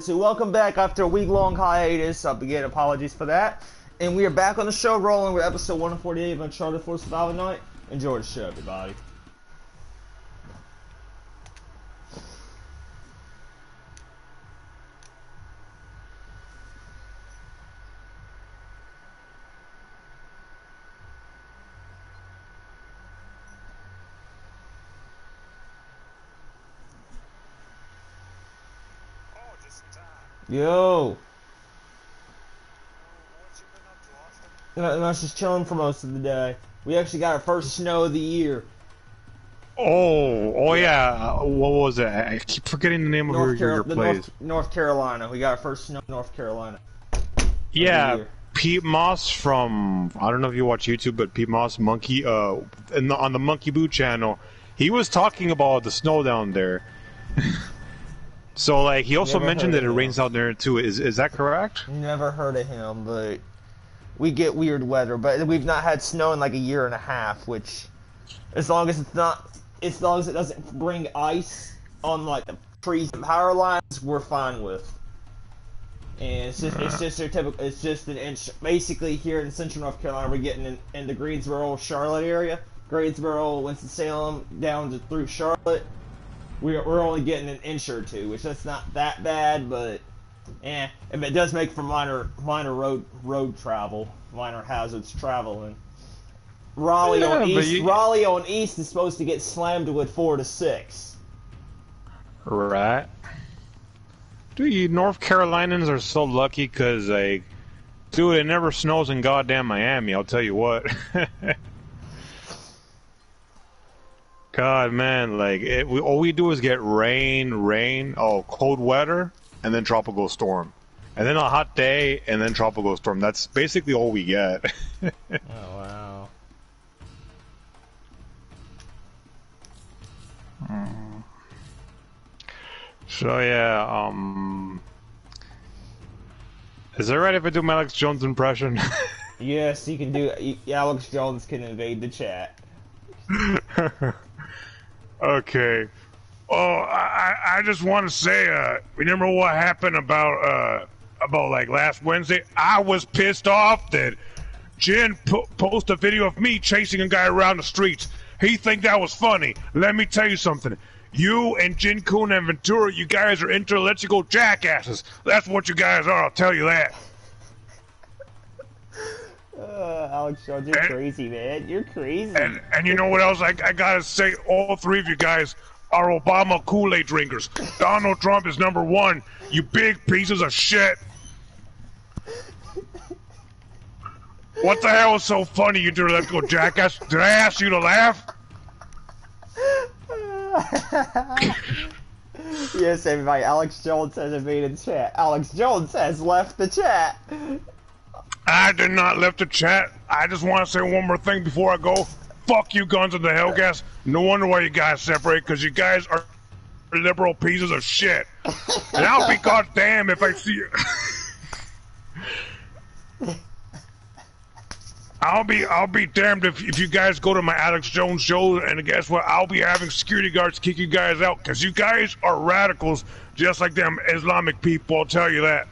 So welcome back after a week-long hiatus. Again, apologies for that. And we are back on the show, rolling with episode 148 of Uncharted 4 Survival Night. Enjoy the show, everybody. Yo! I was just chilling for most of the day. We actually got our first snow of the year. Oh yeah. What was it? I keep forgetting the name of your place. North Carolina. We got our first snow in North Carolina. Yeah, Pete Moss from, I don't know if you watch YouTube, but Pete Moss Monkey on the Monkey Boo channel, he was talking about the snow down there. So, like, he also mentioned that it rains out there, too. Is that correct? Never heard of him, but we get weird weather. But we've not had snow in, like, a year and a half, which, as long as it doesn't bring ice on, like, the trees and power lines, we're fine with. And it's just an inch. Basically, here in central North Carolina, we're getting in the Greensboro, Charlotte area. Greensboro, Winston-Salem, down to through Charlotte. We're only getting an inch or two, which that's not that bad, but if it does make for minor road travel, minor hazards traveling. Raleigh on East is supposed to get slammed with 4 to 6. Right. Dude, you North Carolinians are so lucky because, like, dude, it never snows in goddamn Miami, I'll tell you what. God, man, like, all we do is get rain, cold weather, and then tropical storm. And then a hot day, and then tropical storm. That's basically all we get. Oh, wow. So, yeah, is it right if I do my Alex Jones impression? Yes, you can do it. Alex Jones can invade the chat. Okay. Oh, I just want to say, remember what happened about like last Wednesday? I was pissed off that Jen posted a video of me chasing a guy around the streets. He think that was funny. Let me tell you something. You and Jin Kun and Ventura, you guys are intellectual jackasses. That's what you guys are, I'll tell you that. Alex Jones, you're crazy, man. You're crazy. And you know what else? I gotta say, all three of you guys are Obama Kool-Aid drinkers. Donald Trump is #1. You big pieces of shit. What the hell is so funny, you intellectual jackass? Did I ask you to laugh? Yes, everybody. Alex Jones has invaded chat. Alex Jones has left the chat. I did not left the chat. I just want to say one more thing before I go. Fuck you, Guns of the Hellgas. No wonder why you guys separate, because you guys are liberal pieces of shit. And I'll be goddamn if I see you. I'll be damned if you guys go to my Alex Jones show, and guess what? I'll be having security guards kick you guys out, because you guys are radicals, just like them Islamic people, I'll tell you that.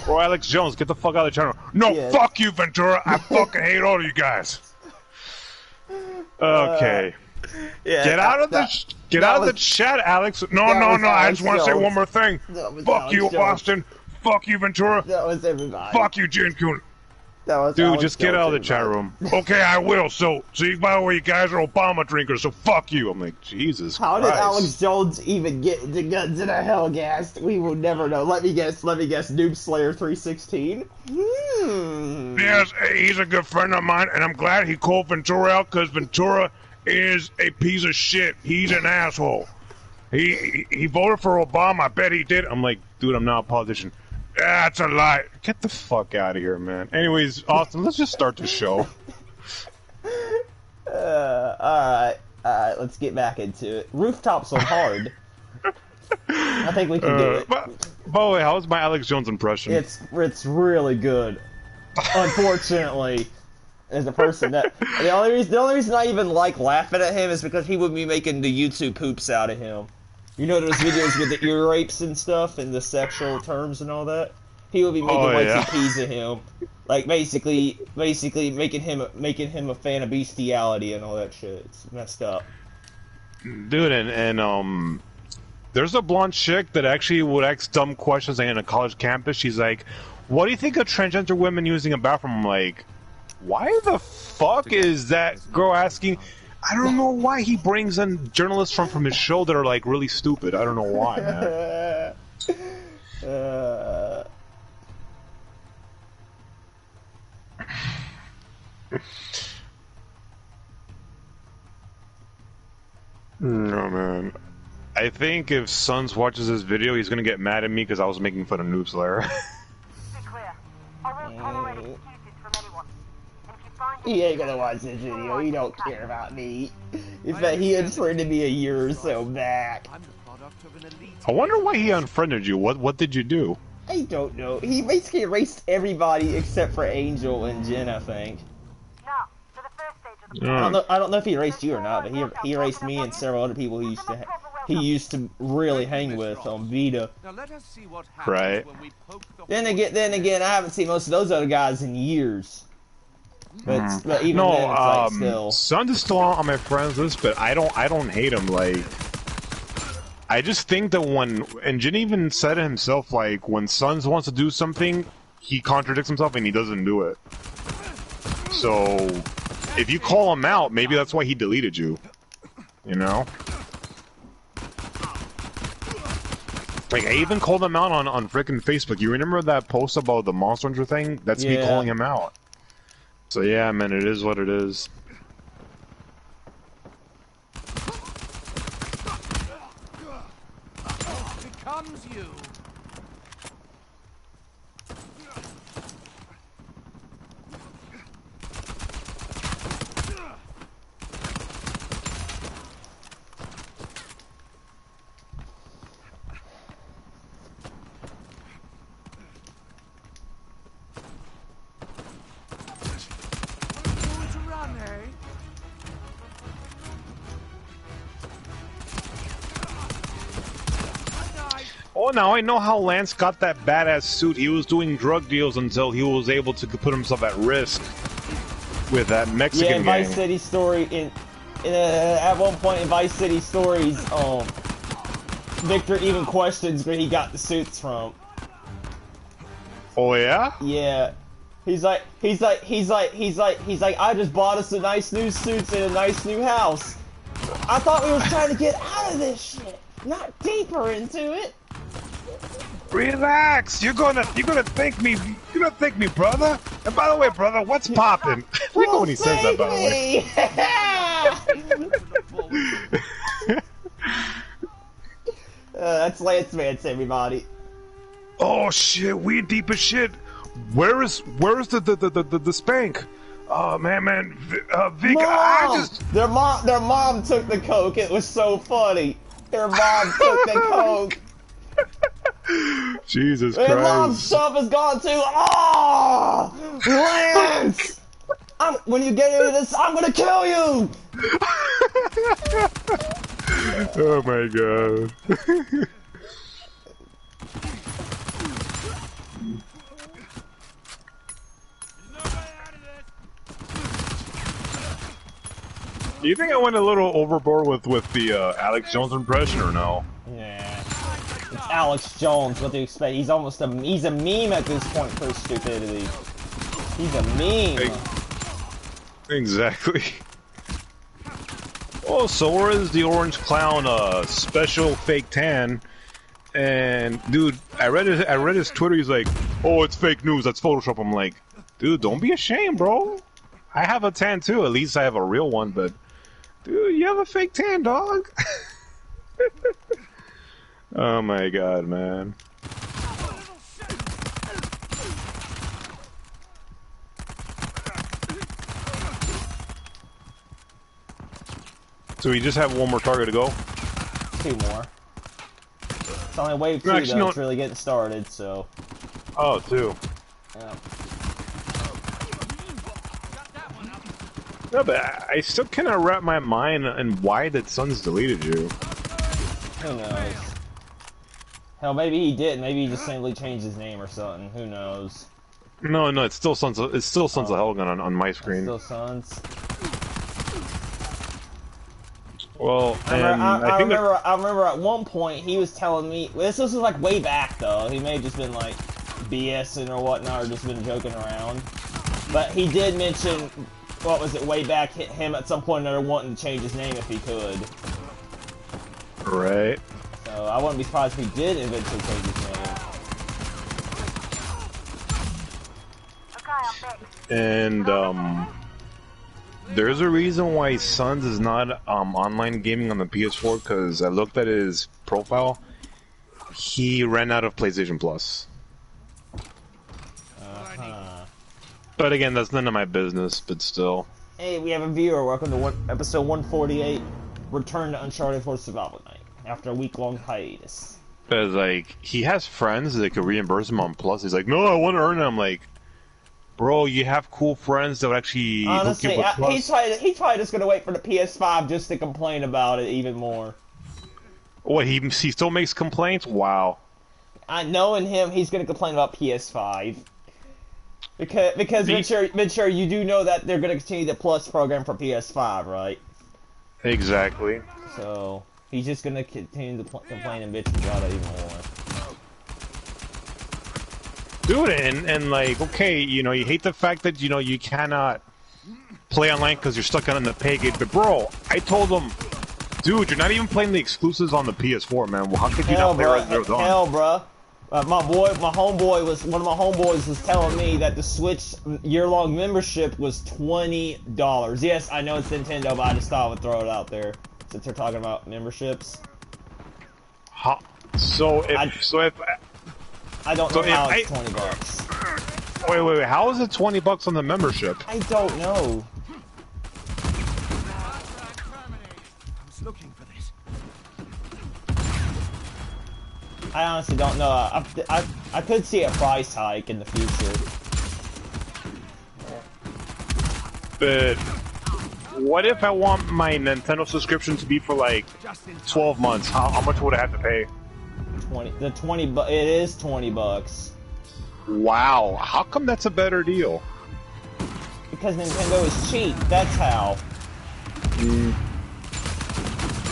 Bro, Alex Jones, get the fuck out of the channel. No, yeah. Fuck you, Ventura. I fucking hate all of you guys. Okay. Yeah, get out of the chat, Alex. No. I just want to say one more thing. Fuck you, Boston. Fuck you, Ventura. That was everybody. Fuck you, Jin Kun. Dude, Alex just get out of the chat room. Okay, I will. So by the way, you guys are Obama drinkers, so fuck you. I'm like, Jesus How Christ. did Alex Jones even get the Guns in a Hellgas? We will never know. Let me guess. Noob Slayer 316. Yes, he's a good friend of mine, and I'm glad he called Ventura out, because Ventura is a piece of shit. He's an asshole. He voted for Obama. I bet he did. I'm like, dude, I'm not a politician. That's a lie. Get the fuck out of here, man. Anyways, Austin, let's just start the show. Alright, let's get back into it. Rooftops are hard. I think we can do it. By the way, how was my Alex Jones impression? It's really good. Unfortunately, as a person that the only reason I even like laughing at him is because he would be making the YouTube poops out of him. You know those videos with the ear rapes and stuff and the sexual terms and all that? He would be making Oh, yeah. YTPs of him, like basically making him a fan of bestiality and all that shit. It's messed up. Dude, and there's a blonde chick that actually would ask dumb questions like, in a college campus. She's like, "What do you think of transgender women using a bathroom?" I'm like, "Why the fuck is that girl asking?" I don't know why he brings in journalists from his show that are like really stupid. I don't know why, man. No, man. I think if Sons watches this video, he's gonna get mad at me because I was making fun of Noob Slayer. He ain't gonna watch this video. He don't care about me. In fact, he unfriended me a year or so back. I wonder why he unfriended you. What did you do? I don't know. He basically erased everybody except for Angel and Jen, I think. I don't know if he erased you or not, but he erased me and several other people he used to really hang with on Vita. Right. Then again, I haven't seen most of those other guys in years. But even then, it's like still. Sons is still on my friends list, but I don't hate him. Like, I just think that and Jin even said it himself, like when Sons wants to do something, he contradicts himself and he doesn't do it. So if you call him out, maybe that's why he deleted you. You know? Like, I even called him out on frickin' Facebook. You remember that post about the Monster Hunter thing? That's me calling him out. So yeah, man, it is what it is. Here comes you. Oh, now I know how Lance got that badass suit. He was doing drug deals until he was able to put himself at risk with that Mexican gang. Vice City Story at one point in Vice City Stories, Victor even questions where he got the suits from. Oh yeah? Yeah. He's like, I just bought us a nice new suits and a nice new house. I thought we were trying to get out of this shit, not deeper into it. Relax. You're gonna thank me. You're gonna thank me, brother. And by the way, brother, what's poppin'? I like when he says that, by the way. That's Lance Vance, everybody. Oh shit, we deep as shit. Where's the spank? Oh man, Vic, Mom! Their mom took the coke. It was so funny. Their mom took the coke. Jesus Christ. Their mom's stuff is gone too. Oh, Lance! When you get into this, I'm gonna kill you. Oh my god. Do you think I went a little overboard with the Alex Jones impression or no? Yeah, it's Alex Jones. What do you expect? He's a meme at this point for his stupidity. He's a meme. Exactly. Oh, so where is the Orange Clown special fake tan? And dude, I read his Twitter. He's like, "Oh, it's fake news. That's Photoshop." I'm like, dude, don't be ashamed, bro. I have a tan too. At least I have a real one, but dude, you have a fake tan, dog. Oh my god, man. So we just have one more target to go? 2 more. It's only wave 2 actually, though, no. it's really getting started, so... Oh, 2. Yeah. No, but I still cannot wrap my mind on why that Sons deleted you. Who knows? Hell, maybe he did. Maybe he just simply changed his name or something. Who knows? No, it's still Sons of Helgen on my screen. Still Sons. Well, I remember at one point he was telling me this was like way back though. He may have just been like BSing or whatnot, or just been joking around. But he did mention, what was it, way back, him at some point or another wanting to change his name if he could. Right. So I wouldn't be surprised if he did eventually change his name. And there's a reason why Sons is not online gaming on the PS4, because I looked at his profile. He ran out of PlayStation Plus. But again, that's none of my business, but still. Hey, we have a viewer. Welcome to episode 148. Return to Uncharted 4 Survival Night after a week-long hiatus. Because, like, he has friends that could reimburse him on Plus. He's like, no, I want to earn it. I'm like, bro, you have cool friends that would actually honestly, hook you with Plus. He's probably just going to wait for the PS5 just to complain about it even more. What, he still makes complaints? Wow. Knowing him, he's going to complain about PS5. Because Ventura, you do know that they're going to continue the Plus program for PS5, right? Exactly. So he's just going to continue to complain and bitch about it even more. Dude, and like, okay, you know, you hate the fact that, you know, you cannot play online because you're stuck on the pay gate, but bro, I told him, dude, you're not even playing the exclusives on the PS4, man. Well, how could you not play Red Zero Dawn? Hell, bro. One of my homeboys was telling me that the Switch year-long membership was $20. Yes, I know it's Nintendo, but I just thought I would throw it out there since they're talking about memberships. So if I don't know how it's $20. Wait, how is it $20 on the membership? I don't know. I was looking for this. I honestly don't know. I could see a price hike in the future. But what if I want my Nintendo subscription to be for like 12 months? How much would I have to pay? It is $20. Wow, how come that's a better deal? Because Nintendo is cheap. That's how.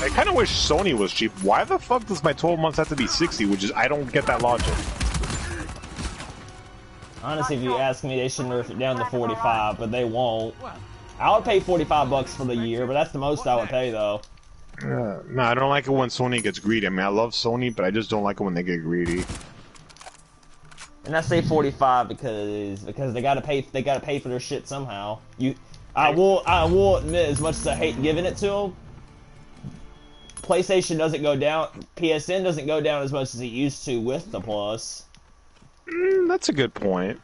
I kind of wish Sony was cheap. Why the fuck does my 12 months have to be 60? Which is, I don't get that logic. Honestly, if you ask me, they should nerf it down to 45, but they won't. I would pay $45 for the year, but that's the most I would pay, though. No, I don't like it when Sony gets greedy. I mean, I love Sony, but I just don't like it when they get greedy. And I say 45 because they gotta pay for their shit somehow. I will admit, as much as I hate giving it to them, PlayStation doesn't go down. PSN doesn't go down as much as it used to with the Plus. That's a good point.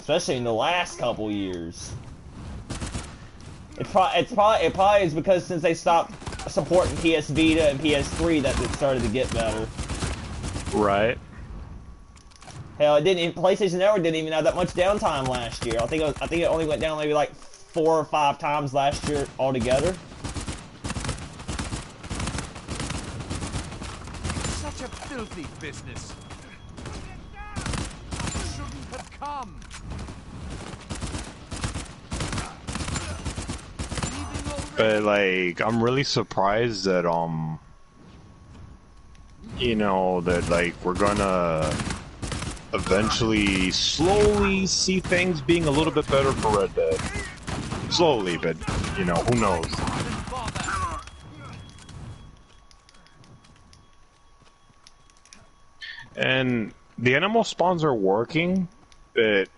Especially in the last couple years. It probably is because since they stopped supporting PS Vita and PS3 that it started to get better. Right. Hell, PlayStation Network didn't even have that much downtime last year. I think it only went down maybe like 4 or 5 times last year altogether. Such a filthy business. Shouldn't have come. But like, I'm really surprised that you know, that like we're gonna eventually slowly see things being a little bit better for Red Dead. Slowly, but you know, who knows? And the animal spawns are working, but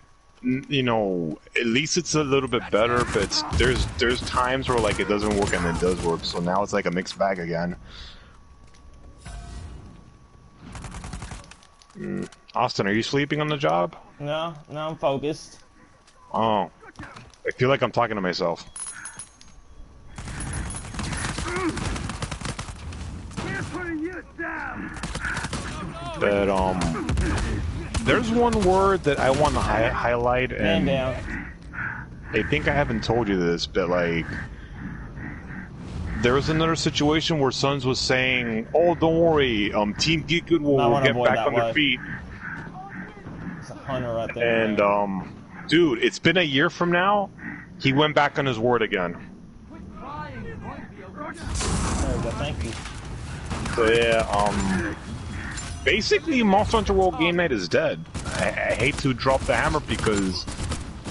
you know, at least it's a little bit better, but there's times where like it doesn't work and it does work, so now it's like a mixed bag again. Austin, are you sleeping on the job? No, I'm focused. Oh, I feel like I'm talking to myself. But there's one word that I want to highlight, and I think I haven't told you this, but like there was another situation where Sons was saying, "Oh, don't worry, Team Get Good will get back on their feet." It's a hunter right there. And dude, it's been a year from now. He went back on his word again. There we go. Thank you. So yeah, basically, Monster Hunter World Game Night is dead. I hate to drop the hammer because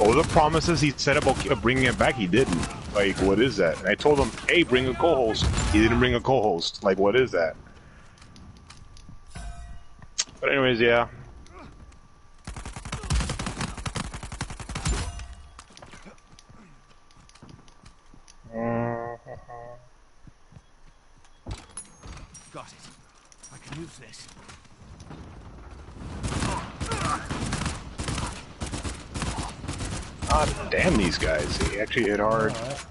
all the promises he said about bringing it back, he didn't. Like, what is that? And I told him, hey, bring a co-host. He didn't bring a co-host. Like, what is that? But anyways, yeah. Got it. I can use this. God damn these guys. They actually hit hard. Right.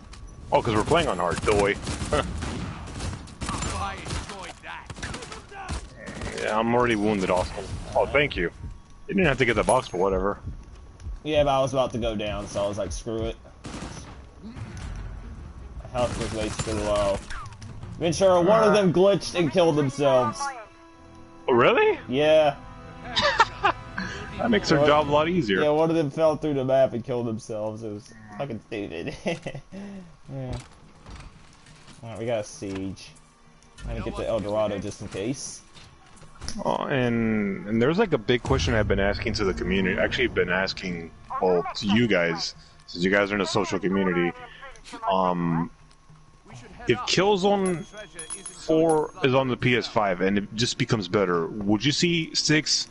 Oh, because we're playing on hard, doy. I enjoyed that. Yeah, I'm already wounded, Austin. Oh, thank you. You didn't have to get the box, but whatever. Yeah, but I was about to go down, so I was like, screw it. My health was way too low. Ventura, one of them glitched and killed themselves. Oh, really? Yeah. That makes their job a lot easier. Yeah, one of them fell through the map and killed themselves. It was fucking stupid. Yeah. Alright, we got a siege. I'm gonna get the El Dorado just in case. Oh, and there's like a big question I've been asking to the community. Actually, been asking, well, to you guys, since you guys are in a social community. If Killzone 4 is on the PS5 and it just becomes better, would you see 6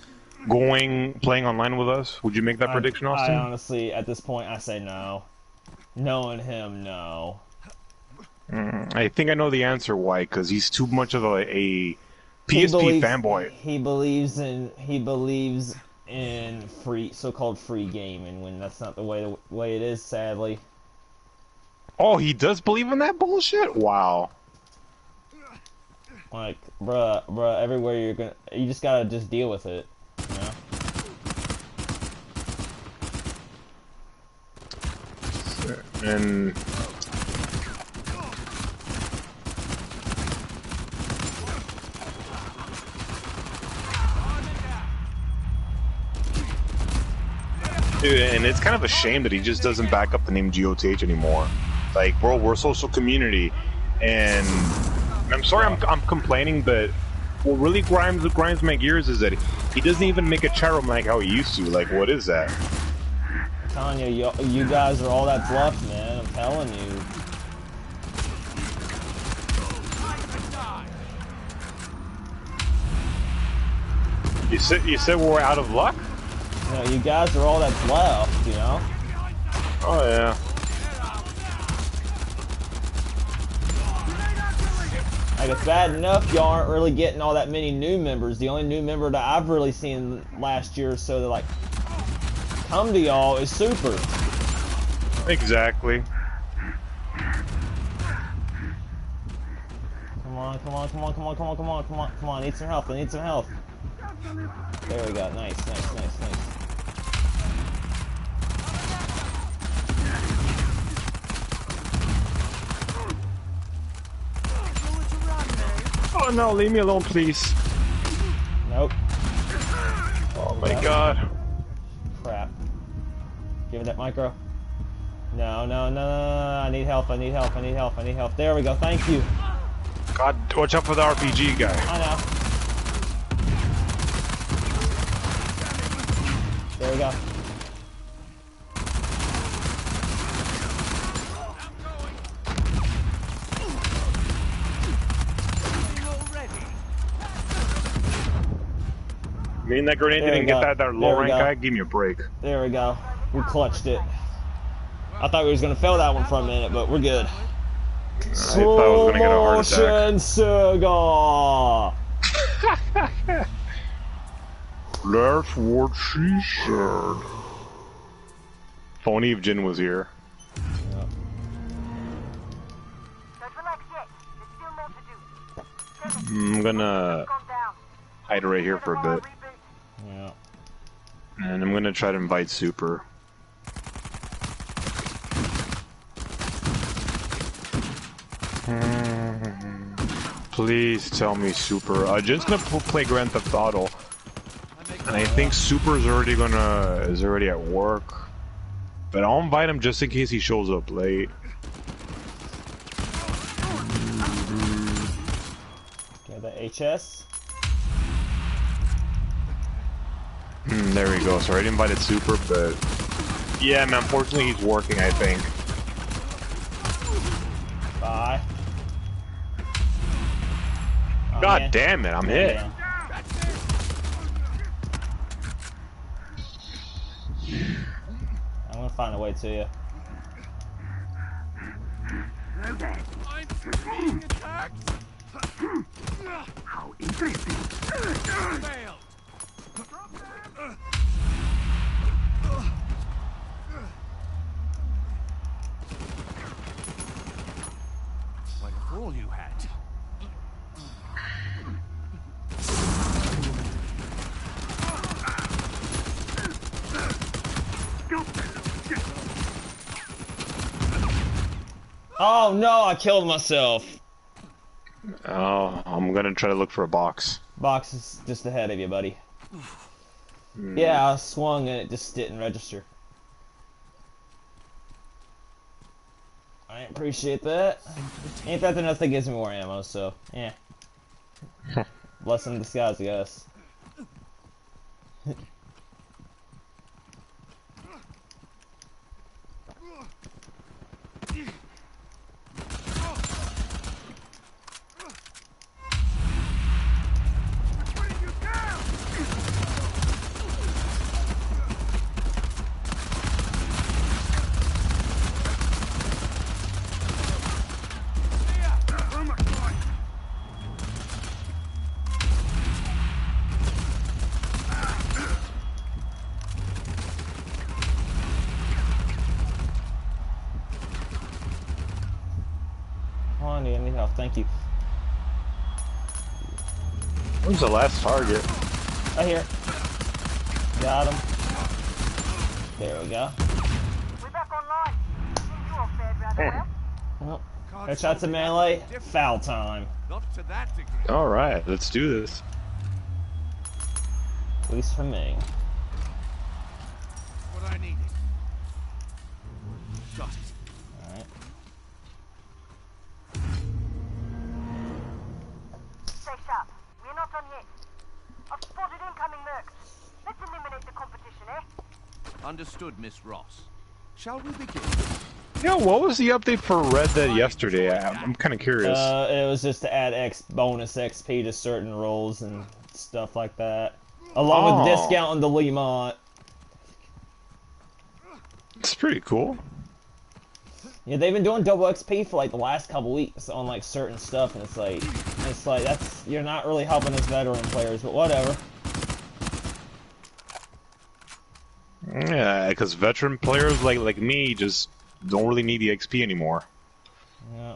playing online with us? Would you make that prediction, Austin? I honestly, at this point, I say no. Knowing him, no. I think I know the answer why, because he's too much of a PSP fanboy. He believes in free, so-called free gaming, when that's not the way it is, sadly. Oh, he does believe in that bullshit? Wow. Like, bruh, everywhere you just gotta just deal with it, you know? And dude, and it's kind of a shame that he just doesn't back up the name GOTH anymore. Like, bro, we're a social community, and I'm sorry I'm complaining, but what really grinds my gears is that he doesn't even make a chat room like how he used to. Like, what is that? I'm telling you, you guys are all that's left, man. I'm telling you. You said we're out of luck? You know, you guys are all that's left, you know? Oh, yeah. Like, it's bad enough y'all aren't really getting all that many new members. The only new member that I've really seen last year or so that, like, come to y'all is Super. Exactly. Come on, come on, come on, come on, come on, come on, come on, come on. I need some health, I need some health. There we go. Nice, nice, nice, nice. Oh no, leave me alone, please. Nope. Oh my god. Crap. Give me that micro. No, no, no, no, no, I need help, I need help, I need help, I need help. There we go, thank you. God, watch out for the RPG guy. I know. There we go. I mean, that grenade didn't get that low rank guy. Give me a break. There we go. We clutched it. I thought we was gonna fail that one for a minute, but we're good. I thought I was gonna get a heart attack. Sugar. That's what she said. Phony if Jin was here. Yeah. I'm gonna hide right here for a bit. Yeah. And I'm gonna try to invite Super. Please tell me Super. Jin's gonna play Grand Theft Auto, and I think Super is already at work. But I'll invite him just in case he shows up late. Okay, the HS. There we go. So I already invited Super, but yeah, man. Unfortunately, he's working. I think. Bye. Oh, God man. damn it! I'm hit. Yeah. I'm gonna find a way to you. I'm being attacked. How interesting. Failed. Like a fool you had. Oh no, I killed myself. Oh, I'm gonna try to look for a box. Box is just ahead of you, buddy. Yeah, I swung and it just didn't register. I appreciate that. Ain't that enough that gives me more ammo, so yeah. Blessing in disguise, I guess. Come on, dude, I need help, thank you. Who's the last target? Right here. Got him. There we go. We're back online. You all fared rather well. Oh, headshots in melee. Foul time. Not to that degree. All right, let's do this. At least for me. What I needed. Got it. Alright. Stay sharp. We're not done yet. I've spotted incoming mercs. Let's eliminate the competition, eh? Understood, Miss Ross. Shall we begin? Yeah, what was the update for Red Dead yesterday? I'm kind of curious. It was just to add bonus XP to certain roles and stuff like that. Along with discounting the Lemont. It's pretty cool. Yeah, they've been doing double XP for like the last couple weeks on like certain stuff, and it's like that's you're not really helping us veteran players, but whatever. Yeah, because veteran players like me just don't really need the XP anymore. Yeah.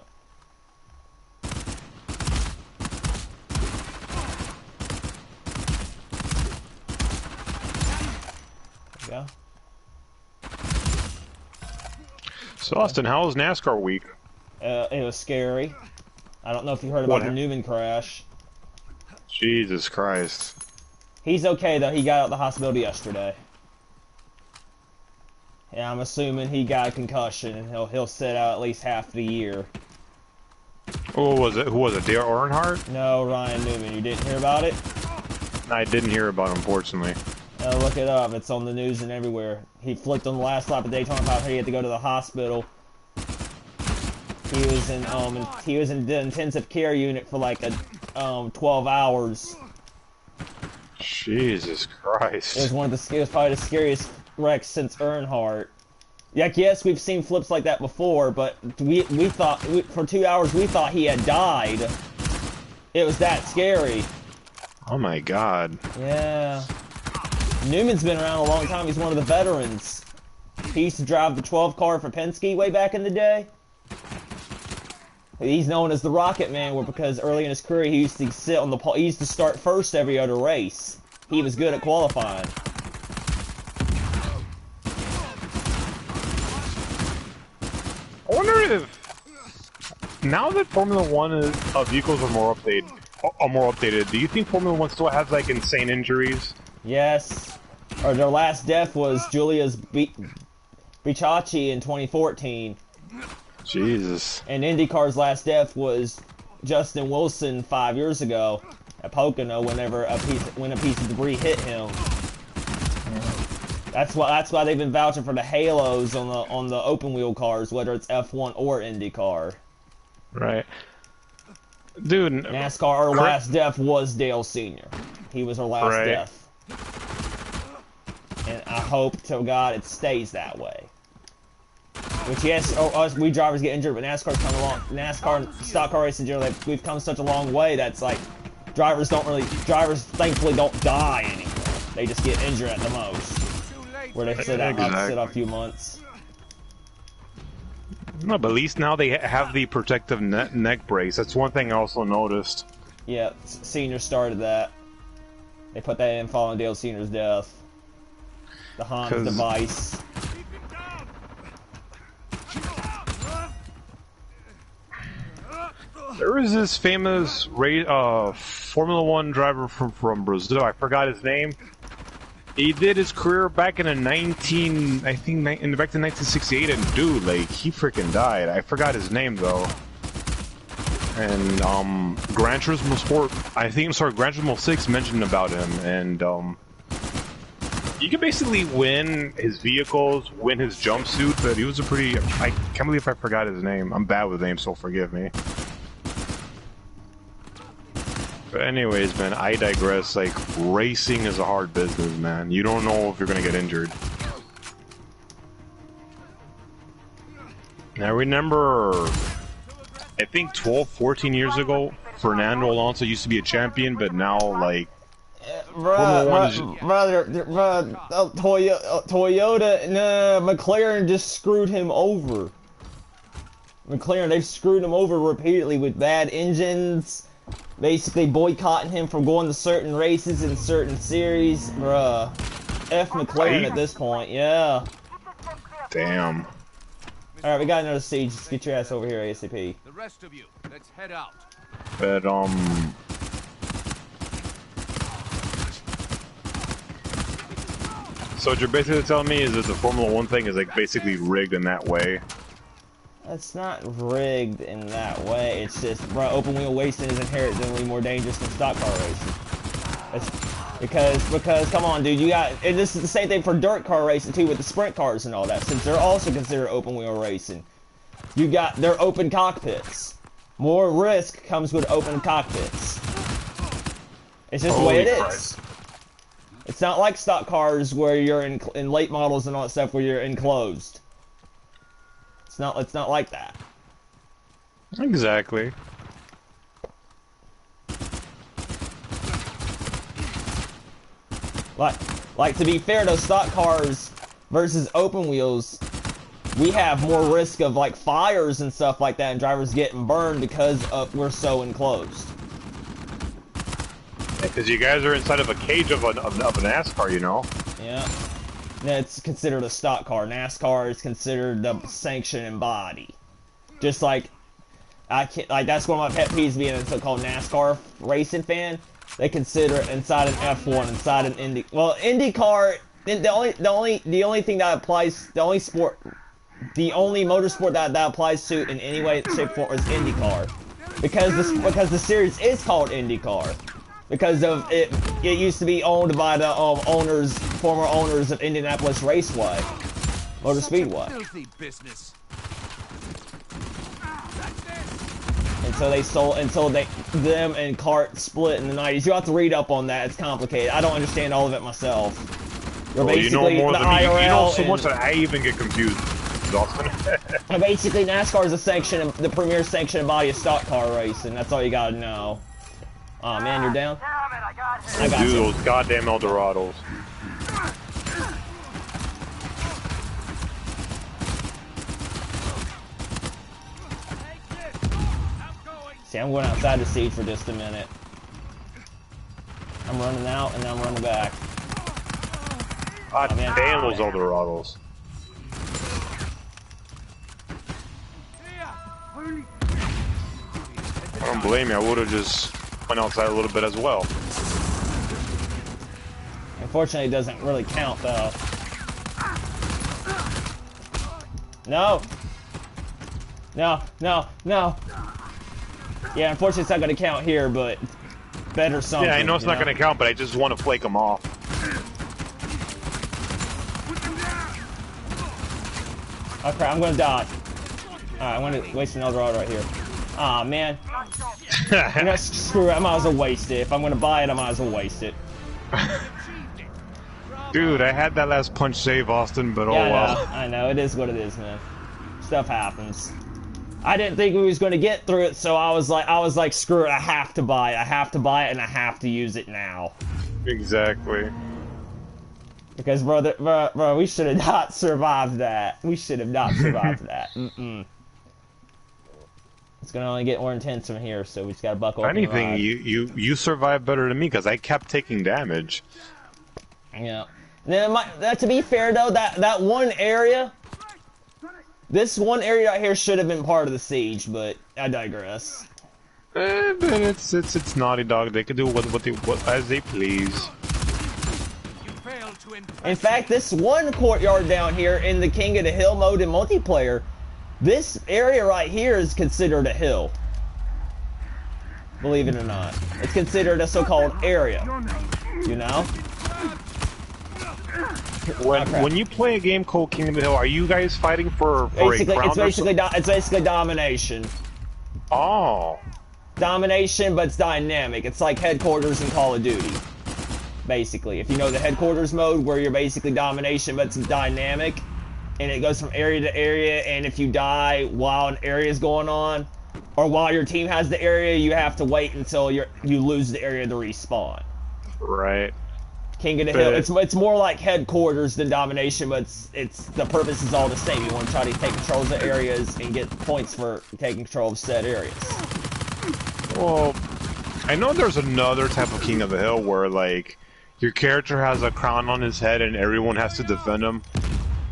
There we go. So Austin, how was NASCAR week? It was scary. I don't know if you heard about the Newman crash. Jesus Christ. He's okay though. He got out of the hospital yesterday. Yeah, I'm assuming he got a concussion and he'll sit out at least half the year. Who was it? Who was it? Dale Earnhardt? No, Ryan Newman. You didn't hear about it? I didn't hear about it, unfortunately. Look it up. It's on the news and everywhere. He flipped on the last lap of Daytona 500. He had to go to the hospital. He was in the intensive care unit for like 12 hours. Jesus Christ. It was probably the scariest wreck since Earnhardt. Like, yes, we've seen flips like that before, but we thought for 2 hours we thought he had died. It was that scary. Oh my God. Yeah. Newman's been around a long time. He's one of the veterans. He used to drive the 12 car for Penske way back in the day. He's known as the Rocket Man because early in his career he used to sit on the pole. He used to start first every other race. He was good at qualifying. I wonder if now that Formula One vehicles are more updated, do you think Formula One still has like insane injuries? Yes. Or their last death was Julia's Bicacci in 2014. Jesus. And IndyCar's last death was Justin Wilson 5 years ago at Pocono whenever when a piece of debris hit him. That's why they've been vouching for the halos on the open wheel cars, whether it's F1 or IndyCar. Right. Dude, NASCAR, our last death was Dale Sr. He was our last death. And I hope to God it stays that way. Which yes, us we drivers get injured, but NASCAR's come along. NASCAR and stock car racing generally, we've come such a long way that's like drivers thankfully don't die anymore. They just get injured at the most. Where they sit out a few months. No, but at least now they have the protective neck brace. That's one thing I also noticed. Yeah, Senior started that. They put that in following Dale Senior's death. The Hans device. There was this famous Formula One driver from Brazil. I forgot his name. He did his career back in back in 1968, and dude, like, he freaking died. I forgot his name though. And Gran Turismo Sport, Gran Turismo 6 mentioned about him, and you can basically win his vehicles, win his jumpsuit, but he was I can't believe I forgot his name. I'm bad with names, so forgive me. But anyways, man, I digress. Like, racing is a hard business, man. You don't know if you're gonna get injured. Now, I remember, I think 12, 14 years ago, Fernando Alonso used to be a champion, but now, like, Toyota, McLaren just screwed him over. McLaren, they've screwed him over repeatedly with bad engines. Basically boycotting him from going to certain races in certain series. Bruh. F McLaren at this point, yeah. Damn. Alright, we got another siege. Just get your ass over here, ASAP. The rest of you, let's head out. But, so what you're basically telling me is that the Formula One thing is, like, basically rigged in that way? It's not rigged in that way. It's just, bro, open wheel racing is inherently more dangerous than stock car racing. It's because come on, dude, and this is the same thing for dirt car racing too with the sprint cars and all that. Since they're also considered open wheel racing, they're open cockpits. More risk comes with open cockpits. It's just the way it is. It's not like stock cars where you're in late models and all that stuff where you're enclosed. It's not like that. Exactly. Like to be fair, those stock cars versus open wheels, we have more risk of like fires and stuff like that and drivers getting burned because we're so enclosed. Because you guys are inside of a cage of a NASCAR, you know? Yeah. It's considered a stock car. NASCAR is considered the sanctioning body. Just like, that's one of my pet peeves being a so-called NASCAR racing fan. They consider it inside an F1, inside an Indy. Well, IndyCar, the only thing that applies, the only motorsport that applies to in any way, shape, or form is IndyCar, because the series is called IndyCar. Because of it used to be owned by the former owners of Indianapolis Raceway, Motor Speedway. Until them and CART split in the 90s. You have to read up on that. It's complicated. I don't understand all of it myself. You know more than me. You know so much that I even get confused, Austin. Basically, NASCAR is the premier sanctioned body of stock car racing. That's all you gotta know. Oh man, you're down? I got you. Those goddamn Eldorados. See, I'm going outside the siege for just a minute. I'm running out and then I'm running back. God damn those Eldorados. don't blame me. I would have just went outside a little bit as well. Unfortunately, it doesn't really count though. No. No, no, no. Yeah, unfortunately, it's not going to count here, but better something. Yeah, I know it's not going to count, but I just want to flake them off. Oh crap, I'm going to dodge. Alright, I'm going to waste another auto right here. Aw, man. You know, screw it, I might as well waste it. If I'm going to buy it, I might as well waste it. Dude, I had that last punch save, Austin, but yeah, oh well. I know, it is what it is, man. Stuff happens. I didn't think we was going to get through it, so I was like, screw it, I have to buy it. I have to buy it, and I have to use it now. Exactly. Because, bro, we should have not survived that. We should have not survived that. It's going to only get more intense from here, so we just got to buckle up. Anything, you survived better than me, because I kept taking damage. Yeah. Now, to be fair, though, that one area... This one area right here should have been part of the siege, but I digress. But it's Naughty Dog. They can do what as they please. In fact, this one courtyard down here in the King of the Hill mode in multiplayer, this area right here is considered a hill. Believe it or not, it's considered a so-called area. You know. When you play a game called King of the Hill, are you guys fighting for basically, a crown? It's basically domination. Oh. Domination, but it's dynamic. It's like headquarters in Call of Duty. Basically, if you know the headquarters mode, where you're basically domination, but it's dynamic, and it goes from area to area. And if you die while an area is going on, or while your team has the area, you have to wait until you lose the area to respawn. Right. King of the Hill. It's more like headquarters than domination, but it's the purpose is all the same. You want to try to take control of the areas and get points for taking control of said areas. Well, I know there's another type of King of the Hill where like your character has a crown on his head and everyone has to defend him.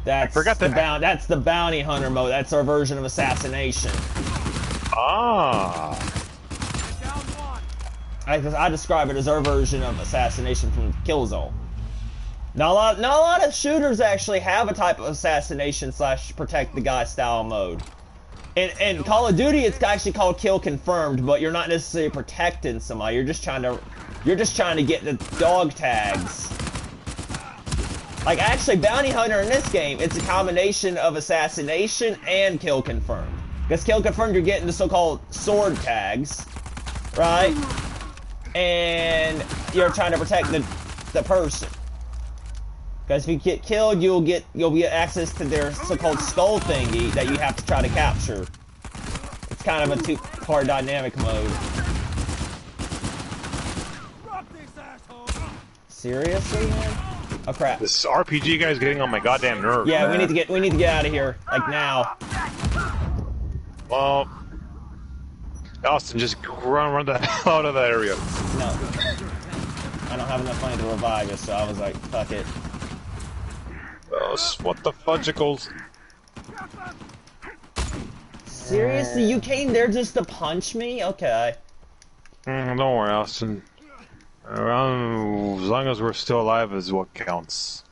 That's that's the bounty hunter mode. That's our version of assassination. Ah. I describe it as our version of assassination from Killzone. Not a lot of shooters actually have a type of assassination / protect the guy style mode. In Call of Duty, it's actually called kill confirmed, but you're not necessarily protecting somebody. You're just trying to get the dog tags. Like actually, bounty hunter in this game, it's a combination of assassination and kill confirmed. Because kill confirmed, you're getting the so-called sword tags, right? And you're trying to protect the person. Because if you get killed, you'll get access to their so-called skull thingy that you have to try to capture. It's kind of a two-part dynamic mode. Seriously, man? Oh crap! This RPG guy's getting on my goddamn nerves. Yeah, man. we need to get out of here, like now. Well, Austin, just run the hell out of that area. No. I don't have enough money to revive it, so I was like, fuck it. Oh, what the fudgicles? Seriously? You came there just to punch me? Okay. Don't worry, Austin. As long as we're still alive is what counts.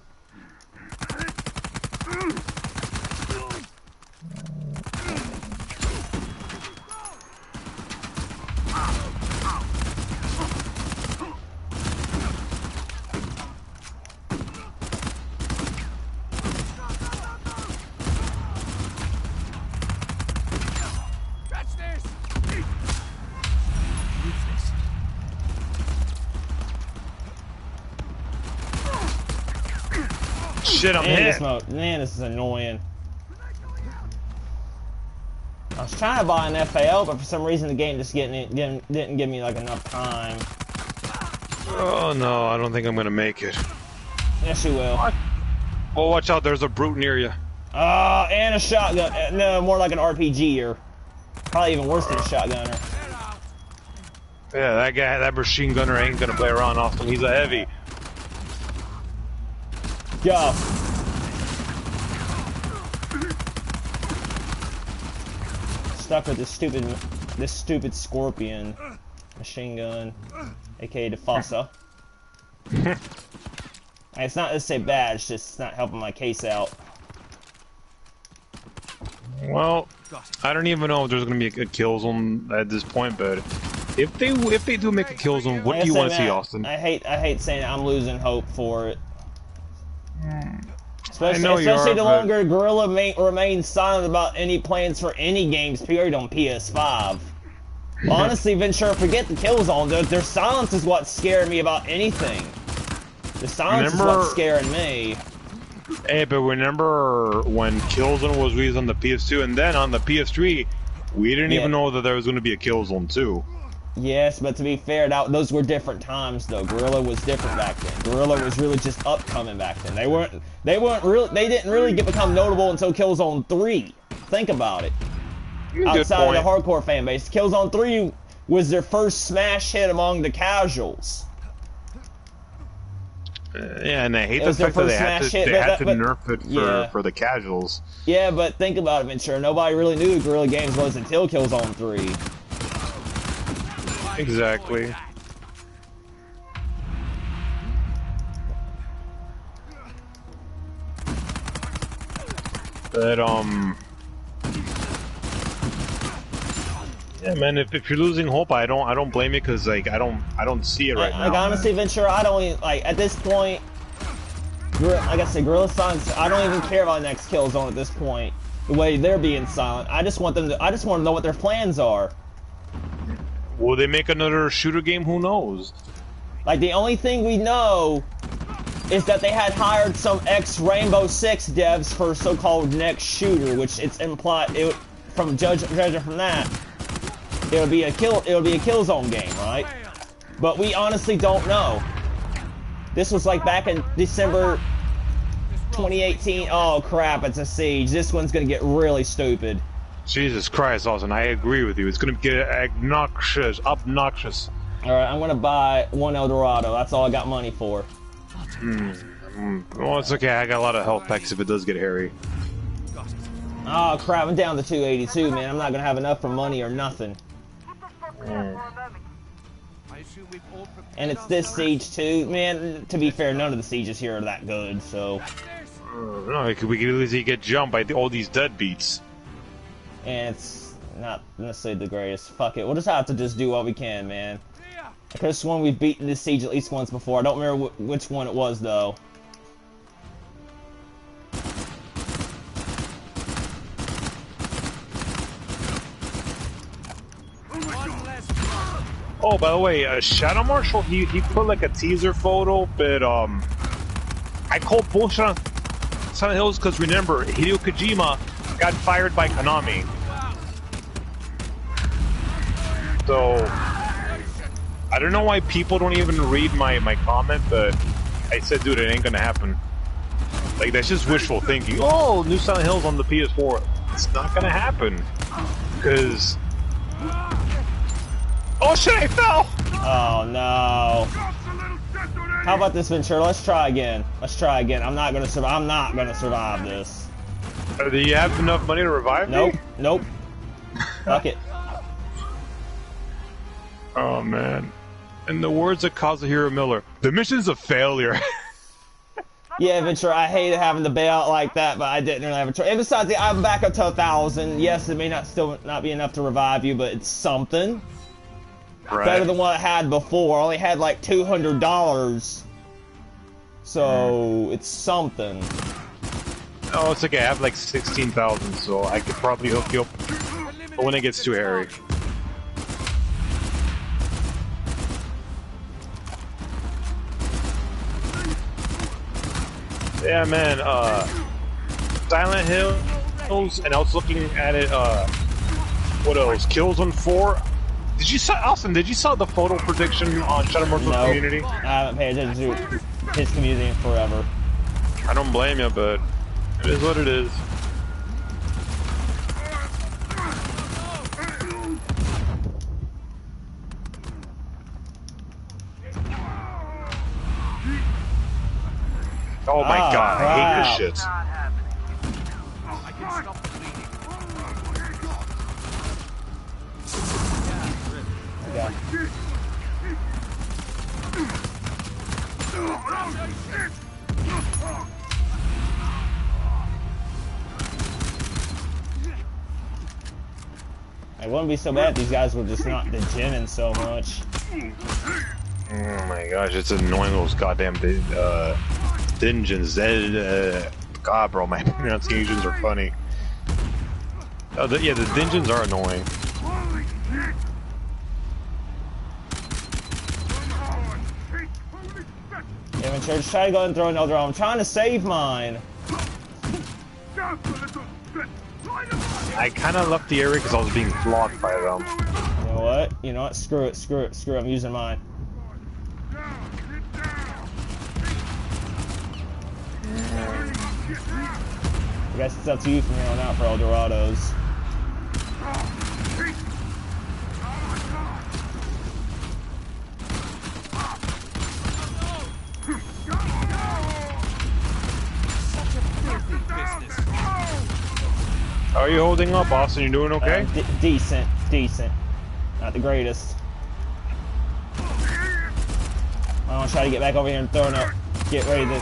Shit, I'm hit. Man, this is annoying. I was trying to buy an FAL, but for some reason the game just didn't give me like enough time. Oh no, I don't think I'm gonna make it. Yes, you will. What? Oh, watch out! There's a brute near you. And a shotgun. No, more like an RPG-er. Probably even worse than a shotgunner. Yeah, that guy, that machine gunner ain't gonna play around, Austin. He's a heavy. Go. Stuck with this stupid this stupid Scorpion machine gun, aka the Fossa. It's not to say bad, it's just not helping my case out. Well, I don't even know if there's gonna be a kill zone at this point, but if they do make a kill zone, what do you want to see, Austin? I hate saying it, I'm losing hope for it. Especially the longer Guerrilla remains silent about any plans for any games, period, on PS5. Honestly, Ventura, forget the kill zone. Their silence is what's scaring me about anything. The silence is what's scaring me. Hey, but remember when Killzone was released on the PS2, and then on the PS3, we didn't even know that there was going to be a Killzone 2. Yes, but to be fair, those were different times, though. Guerrilla was different back then. Guerrilla was really just upcoming back then. They didn't really become notable until Killzone 3. Think about it. Outside of the hardcore fan base, Killzone 3 was their first smash hit among the casuals. Yeah, and I hate the fact that they had to nerf it for the casuals. Yeah, but think about it, Ventura. Nobody really knew who Guerrilla Games was until Killzone 3. Exactly. But yeah, man. If you're losing hope, I don't blame you, because like I don't see it right now. Like honestly, Ventura, I don't even, like, at this point. Like I said, Guerrilla Silence. I don't even care about the next Killzone at this point. The way they're being silent, I just want them to. I just want to know what their plans are. Will they make another shooter game? Who knows? Like, the only thing we know is that they had hired some ex-Rainbow Six devs for so-called next shooter, which it's implied. Judging from that, it'll be a Killzone game, right? But we honestly don't know. This was like back in December 2018. Oh crap! It's a Siege. This one's gonna get really stupid. Jesus Christ, Austin, I agree with you. It's gonna get obnoxious. Alright, I'm gonna buy one El Dorado. That's all I got money for. Well, it's okay. I got a lot of health packs if it does get hairy. Oh crap, I'm down to 282, man. I'm not gonna have enough for money or nothing. And it's this Siege too. Man, to be fair, none of the Sieges here are that good, so... No, we could easily get jumped by all these deadbeats. And it's not necessarily the greatest. Fuck it, we'll just have to just do what we can, man. I could have sworn we've beaten this Siege at least once before. I don't remember which one it was, though. Oh, by the way, Shadow Marshal, he put like a teaser photo, but I called bullshit on Silent Hills because remember, Hideo Kojima got fired by Konami. So I don't know why people don't even read my comment, but I said, dude, it ain't gonna happen. Like, that's just wishful thinking. Oh, new Silent Hills on the PS4. It's not gonna happen. Because... Oh shit, I fell! Oh no. How about this, Ventura? Let's try again. I'm not gonna survive this. Do you have enough money to revive me? Nope. Fuck it. Oh man. In the words of Kazuhiro Miller, the mission's a failure. Yeah, Ventura, I hated having to bail out like that, but I didn't really have a choice. And besides, I'm back up to 1,000. Yes, it may still not be enough to revive you, but it's something. Right. Better than what I had before. I only had like $200. So, it's something. Oh, it's okay. I have like 16,000, so I could probably hook you up. But when it gets too hairy. Yeah, man, Silent Hills, and I was looking at it, what else? Killzone 4? Did you saw the photo prediction on Shadow Marshal's community? I haven't paid attention to his community in forever. I don't blame you, but it is what it is. Oh my god, I hate this shit. It wouldn't be so bad if these guys were just not degening so much. Oh my gosh, it's annoying those goddamn dungeons. God, bro, my pronunciations are funny. Oh, yeah, the dungeons are annoying. Damn it, Church, try to go and throw another. I'm trying to save mine. I kind of left the area because I was being blocked by them. You know what? You know what? Screw it, screw it, screw it. I'm using mine. I guess it's up to you from here on out for El Dorados. How are you holding up, Austin? You doing okay? Decent, decent. Not the greatest. I want to try to get back over here and throw up. Get ready to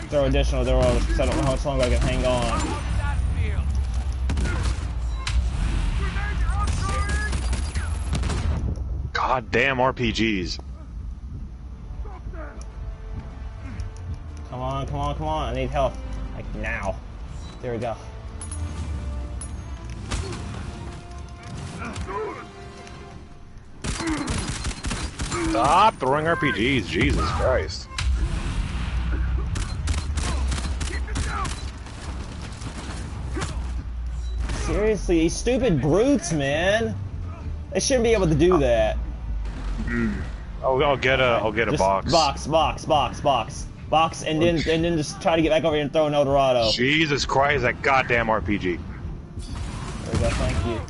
throw additional arrows because I don't know how much longer I can hang on. God damn RPGs. Come on, come on, come on. I need help. Like now. There we go. Stop throwing RPGs, Jesus Christ. Seriously, these stupid brutes, man. They shouldn't be able to do that. I'll get a Just box. Box, and then just try to get back over here and throw an El Dorado. Jesus Christ, that goddamn RPG. There we go, thank you.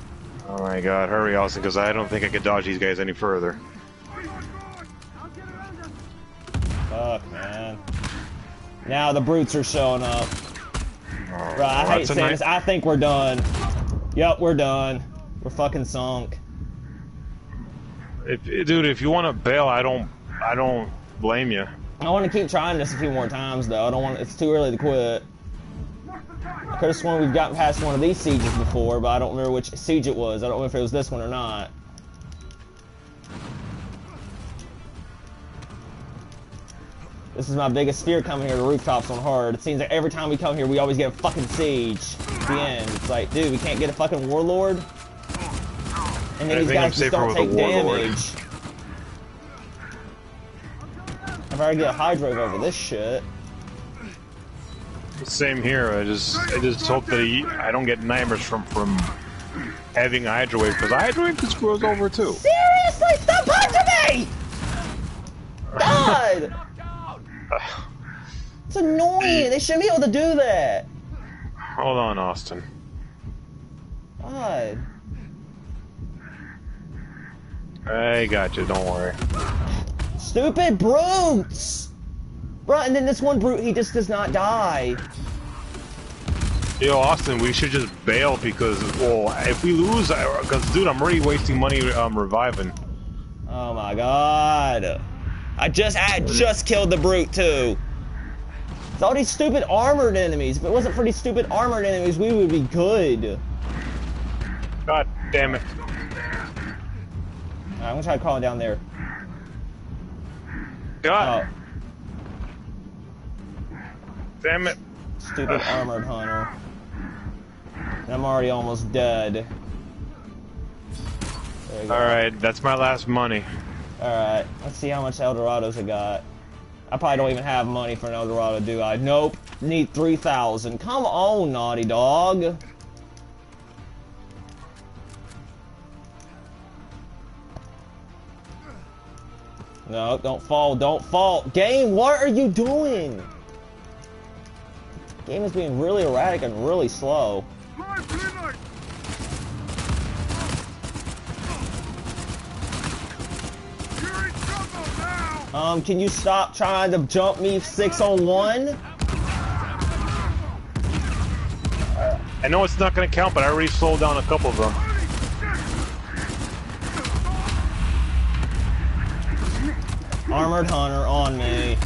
Oh my god, hurry, Austin, because I don't think I can dodge these guys any further. Fuck, man. Now the brutes are showing up. Oh, Bro, I hate saying this. I think we're done. Yup, we're done. We're fucking sunk. Dude, if you want to bail, I don't blame you. I want to keep trying this a few more times, though. I don't want. It's too early to quit. I could have sworn we've gotten past one of these sieges before, but I don't remember which siege it was. I don't know if it was this one or not. This is my biggest fear coming here to rooftops on hard. It seems like every time we come here, we always get a fucking siege. At the end, it's like, dude, we can't get a fucking warlord. And then these guys just don't take damage. I've already got a high drive over this shit. Same here. I just hope that I don't get nightmares from having a hydro wave, because hydro wave can screw us over too. Seriously, stop punching me! God! It's annoying. They shouldn't be able to do that. Hold on, Austin. God. I got you. Don't worry. Stupid brutes! Bro, and then this one brute, he just does not die. Yo, Austin, we should just bail because, well, if we lose, because, dude, I'm already wasting money reviving. Oh my god. I just killed the brute, too. It's all these stupid armored enemies. If it wasn't for these stupid armored enemies, we would be good. God damn it. Alright, I'm gonna try crawling down there. God. Oh. Damn it. Stupid armored hunter. And I'm already almost dead. Alright, that's my last money. Alright, let's see how much Eldorados I got. I probably don't even have money for an Eldorado, do I? Nope. Need 3,000. Come on, Naughty Dog. No, don't fall, don't fall. Game, what are you doing? Game is being really erratic and really slow. Can you stop trying to jump me 6-on-1? I know it's not going to count, but I already slowed down a couple of them. Armored Hunter on me.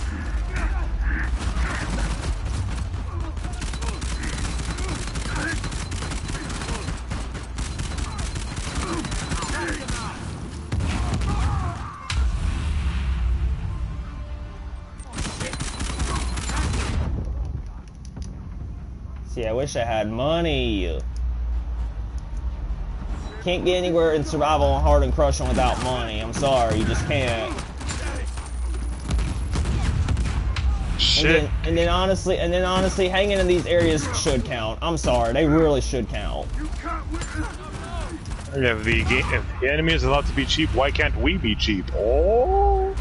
See, I wish I had money. Can't get anywhere in survival on hard and crushing without money. I'm sorry, you just can't. Shit. And then honestly, hanging in these areas should count. I'm sorry, they really should count. If the enemy is allowed to be cheap, why can't we be cheap? Oh.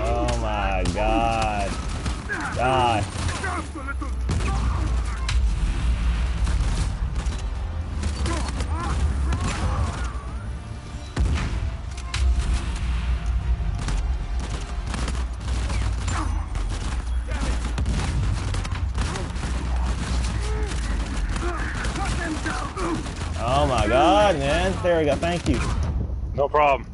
Oh my God. God. Oh my God, man. There we go. Thank you. No problem.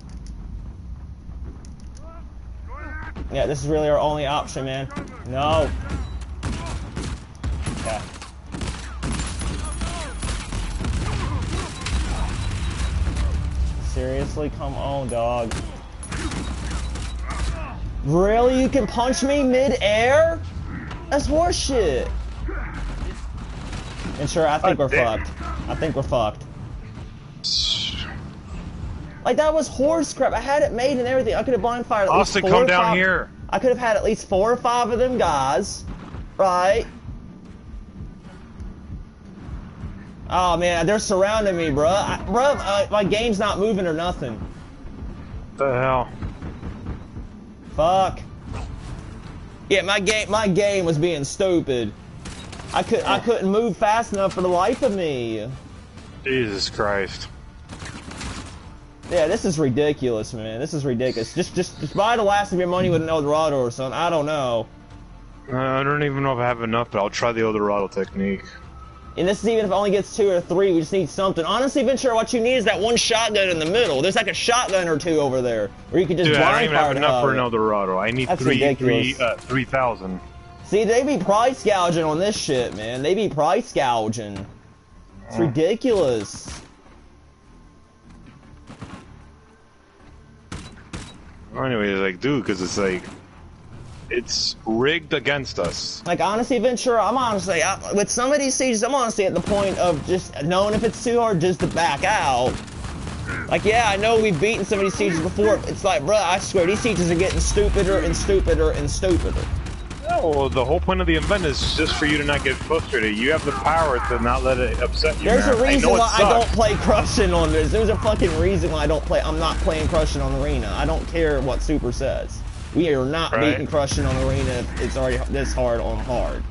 Yeah, this is really our only option, man. No. Okay. Seriously? Come on, dog. Really? You can punch me mid-air? That's horseshit. And sure, I think we're fucked. I think we're fucked. Like, that was horse crap. I had it made and everything. I could have blind fired at least Austin, 4 come or down 5. here. I could have had at least 4 or 5 of them guys. Right? Oh, man. They're surrounding me, bruh. My game's not moving or nothing. What the hell? Fuck. Yeah, my game was being stupid. I couldn't move fast enough for the life of me. Jesus Christ. Yeah, this is ridiculous, man. This is ridiculous. Just buy the last of your money with an Eldorado or something. I don't know. I don't even know if I have enough, but I'll try the Eldorado technique. And this is even if it only gets 2 or 3. We just need something. Honestly, Ventura, what you need is that one shotgun in the middle. There's like a shotgun or 2 over there, where you could just Dude, I don't blind even have fire enough for an it. Eldorado. I need That's ridiculous. 3,000. See, they be price gouging on this shit, man. They be price gouging. It's ridiculous. Anyways, like, dude, because it's like, it's rigged against us. Like, honestly, Ventura, I'm honestly, with some of these sieges, I'm honestly at the point of just knowing if it's too hard just to back out. Like, yeah, I know we've beaten some of these sieges before. It's like, bruh, I swear, these sieges are getting stupider and stupider and stupider. No, the whole point of the event is just for you to not get frustrated. You have the power to not let it upset you. There's man. a reason why I don't sucks. play Crushing on this. There's a fucking reason why I'm not playing Crushing on Arena. I don't care what Super says. We are not beating Crushing on Arena if it's already this hard on hard.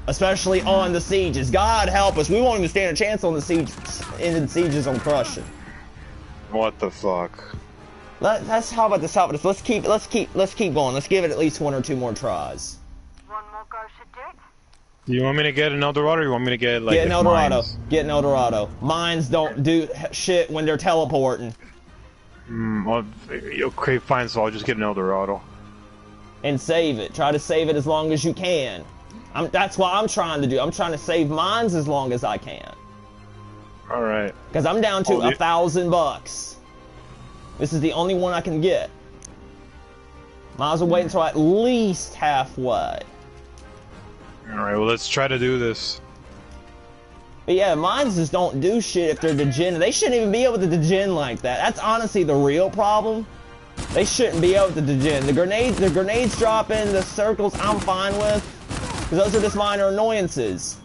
Especially on the sieges. God help us. We won't even stand a chance on the sieges on Crushing. What the fuck? How about this? Let's keep going. Let's give it at least 1 or 2 more tries. One more go should do it. Do you want me to get an Eldorado or you want me to get like Get an Eldorado. mines? Get an Eldorado. Mines don't do shit when they're teleporting. Well, okay, fine, so I'll just get an Eldorado. And save it. Try to save it as long as you can. That's what I'm trying to do. I'm trying to save mines as long as I can. Alright. Because I'm down to $1,000. This is the only one I can get. Might as well wait until at least halfway. Alright, well, let's try to do this. But yeah, mines just don't do shit if they're degen. They shouldn't even be able to degen like that. That's honestly the real problem. They shouldn't be able to degen. The grenades drop in, the circles I'm fine with. Because those are just minor annoyances.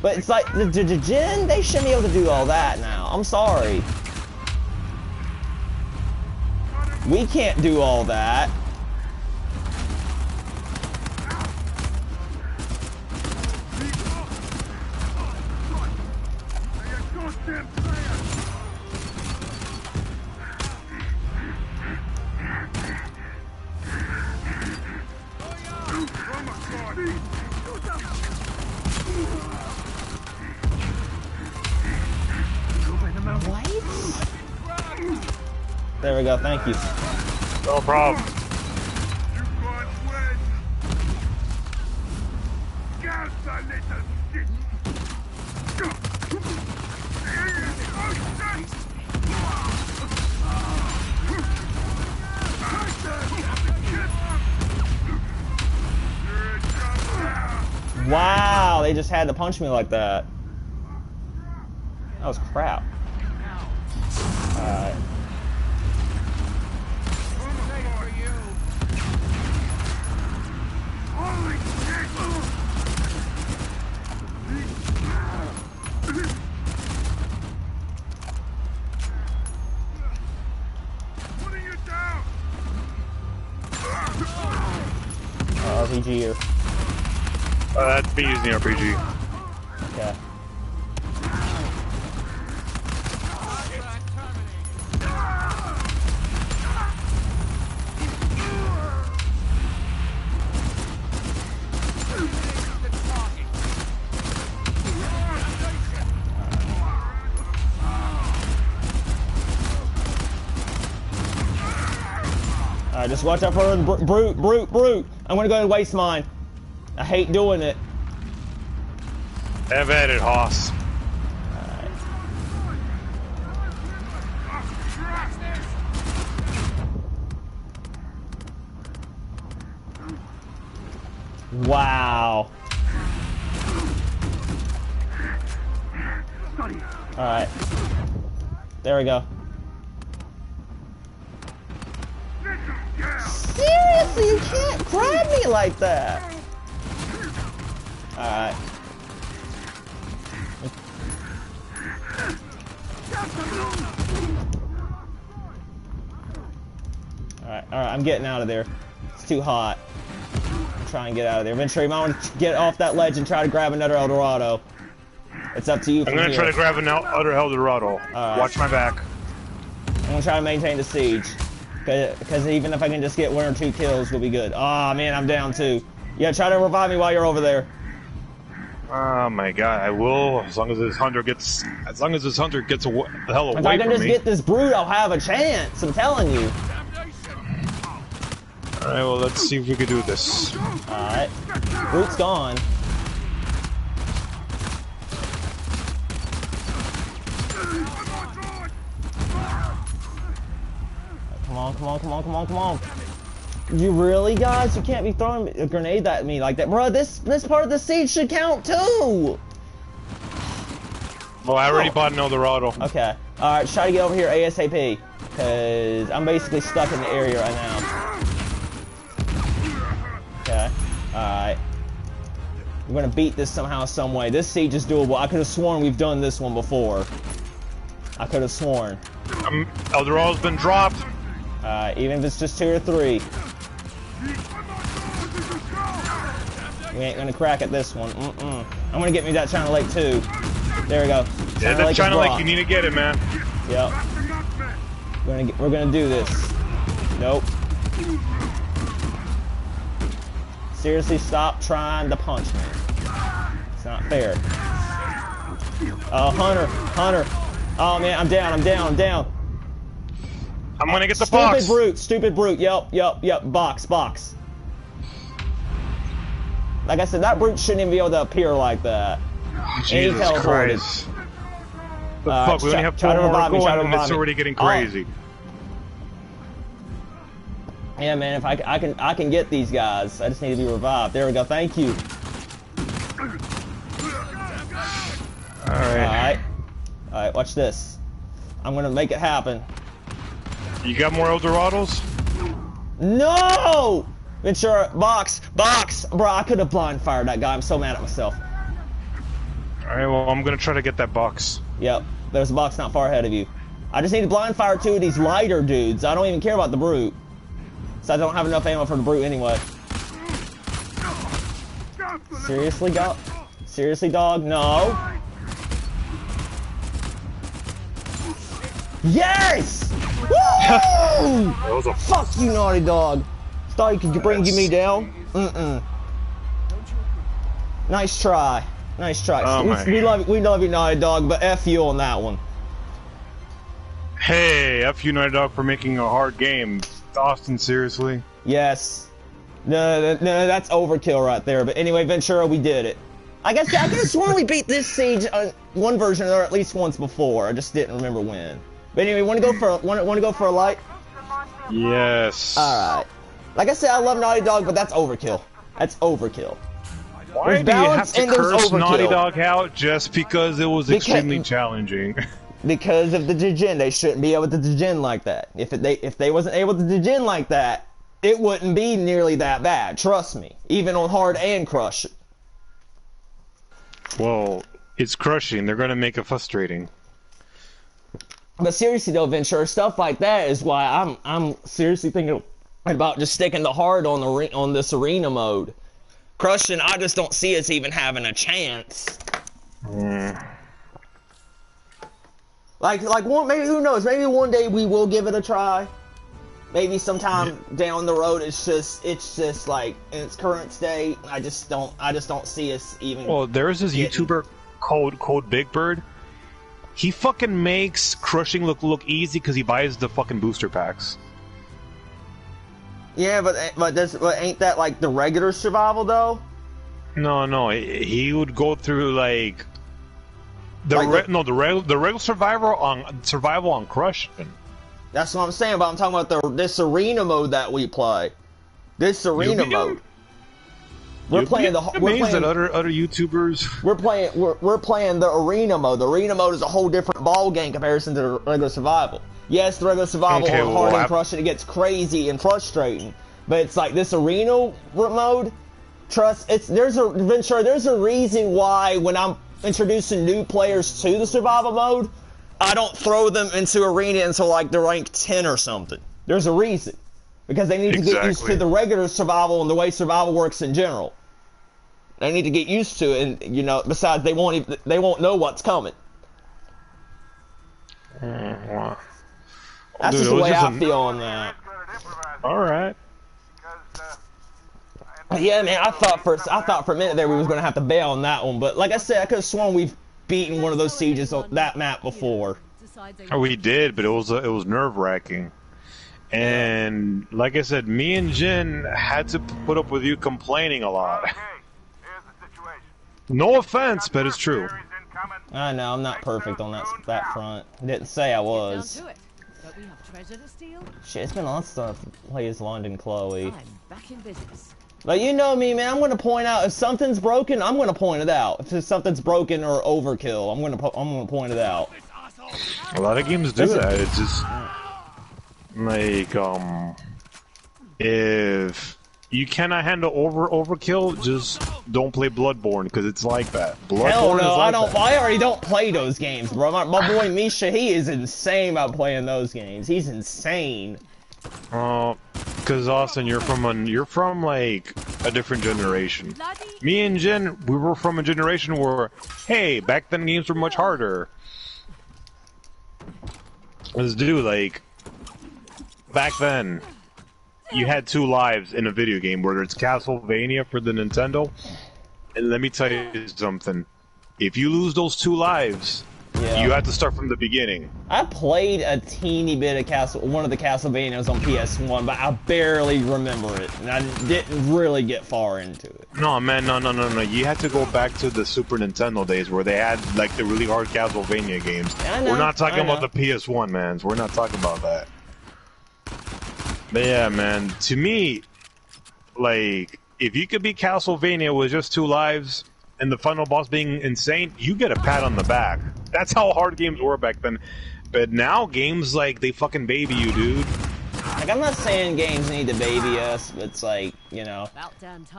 But it's like, the degen, they shouldn't be able to do all that now. I'm sorry. We can't do all that. There we go. Thank you. No problem. Wow, they just had to punch me like that. That was crap. Alright. RPG here. That's me using the RPG. Okay. Alright, just watch out for the brute. I'm gonna go and waste mine. I hate doing it. Have at it, Hoss. Wow. Alright. There we go. Seriously, you can't grab me like that. Alright. Alright, I'm getting out of there. It's too hot. I'm trying to get out of there. Eventually, you might want to get off that ledge and try to grab another El Dorado. It's up to you. I'm gonna try to grab another El Dorado. Watch my back. I'm gonna try to maintain the siege. Because even if I can just get 1 or 2 kills, we'll be good. Oh man, I'm down too. Yeah, try to revive me while you're over there. Oh my god, I will. As long as this hunter gets the hell away from me. If I can just get this brute, I'll have a chance. I'm telling you. All right, well, let's see if we can do this. All right, brute's gone. Come on. You really, guys? You can't be throwing a grenade at me like that. Bro, this part of the siege should count too! Well, I already bought an El Dorado. Okay. Alright, try to get over here ASAP. Because I'm basically stuck in the area right now. Okay. Alright. We're gonna beat this somehow, some way. This siege is doable. I could have sworn we've done this one before. I could have sworn. El Dorado's been dropped. Even if it's just 2 or 3. We ain't gonna crack at this one. I'm gonna get me that China Lake too. There we go. Yeah, that China Lake, you need to get it, man. Yep. We're gonna do this. Nope. Seriously, stop trying to punch me. It's not fair. Oh, Hunter. Oh man, I'm down. I'm gonna get the box. Stupid brute. Yep. Box. Like I said, that brute shouldn't even be able to appear like that. Jesus Christ. The fuck, we only have 4 more going and it's already getting crazy. Yeah, man, if I can get these guys. I just need to be revived. There we go, thank you. Alright, watch this. I'm gonna make it happen. You got more El Dorados? No! Ventura, box! Bro, I could have blind fired that guy. I'm so mad at myself. Alright, well, I'm gonna try to get that box. Yep, there's a box not far ahead of you. I just need to blind fire 2 of these lighter dudes. I don't even care about the brute. So I don't have enough ammo for the brute anyway. Seriously, dog? No. Yes! Woo! Fuck you, naughty dog. Thought you could bring me down? Nice try. Oh we love you, naughty dog, but F you on that one. Hey, F you Naughty Dog for making a hard game. Austin, seriously? Yes. No, that's overkill right there. But anyway, Ventura, we did it. I could have sworn we beat this siege on one version or at least once before. I just didn't remember when. But anyway, want to go for a light? Yes. All right. Like I said, I love Naughty Dog, but that's overkill. That's overkill. Why There's do you have balance to and there's curse Naughty overkill. Dog out just because it was extremely challenging? Because of the degen, they shouldn't be able to degen like that. If they wasn't able to degen like that, it wouldn't be nearly that bad. Trust me. Even on hard and crush. Well, it's crushing. They're gonna make it frustrating. But seriously though, Ventura, stuff like that is why I'm seriously thinking about just sticking the hard on this arena mode. Crushing, I just don't see us even having a chance. Like maybe who knows? Maybe one day we will give it a try. Maybe sometime down the road, it's just like in its current state. I just don't see us even. Well, there's this YouTuber called Big Bird. He fucking makes crushing look easy because he buys the fucking booster packs. Yeah, but ain't that like the regular survival though? No, he would go through like the regular survival on crushing. That's what I'm saying, but I'm talking about this arena mode that we play. This arena mode. We're playing the. We're playing other YouTubers. We're playing the arena mode. The arena mode is a whole different ball game comparison to the regular survival. Yes, the regular survival on hard and crushing, it gets crazy and frustrating. But it's like this arena mode. There's a reason why when I'm introducing new players to the survival mode, I don't throw them into arena until like they're rank 10 or something. There's a reason. Because they need to get used to the regular survival and the way survival works in general. They need to get used to it, and you know, besides they won't know what's coming. That's just the way I feel on that. Alright. Yeah, man, I thought for a minute there we was gonna have to bail on that one, but like I said, I could have sworn we've beaten one of those sieges on that map before. We did, but it was nerve-wracking. And like I said, me and Jin had to put up with you complaining a lot. No offense, but it's true. I know, I'm not perfect on that front. Didn't say I was. Shit, it's been on stuff to play as London Chloe. But you know me, man, I'm gonna point out if something's broken, I'm gonna point it out. If something's broken or overkill, I'm gonna point it out. A lot of games do that. It's just like if you cannot handle overkill, just don't play Bloodborne because it's like that. Hell no, I already don't play those games, bro. My boy Misha, he is insane about playing those games. He's insane. Because Austin, you're from like a different generation. Me and Jen, we were from a generation where, hey, back then games were much harder. Let's do like back then. You had 2 lives in a video game, whether it's Castlevania for the Nintendo. And let me tell you something. If you lose those 2 lives, you have to start from the beginning. I played a teeny bit of one of the Castlevanias on PS1, but I barely remember it. And I didn't really get far into it. No, man, no. You had to go back to the Super Nintendo days where they had, like, the really hard Castlevania games. We're not talking about the PS1, man. We're not talking about that. But yeah, man, to me, like, if you could beat Castlevania with just 2 lives and the final boss being insane, you get a pat on the back. That's how hard games were back then. But now games, like, they fucking baby you, dude. Like, I'm not saying games need to baby us, but it's like, you know,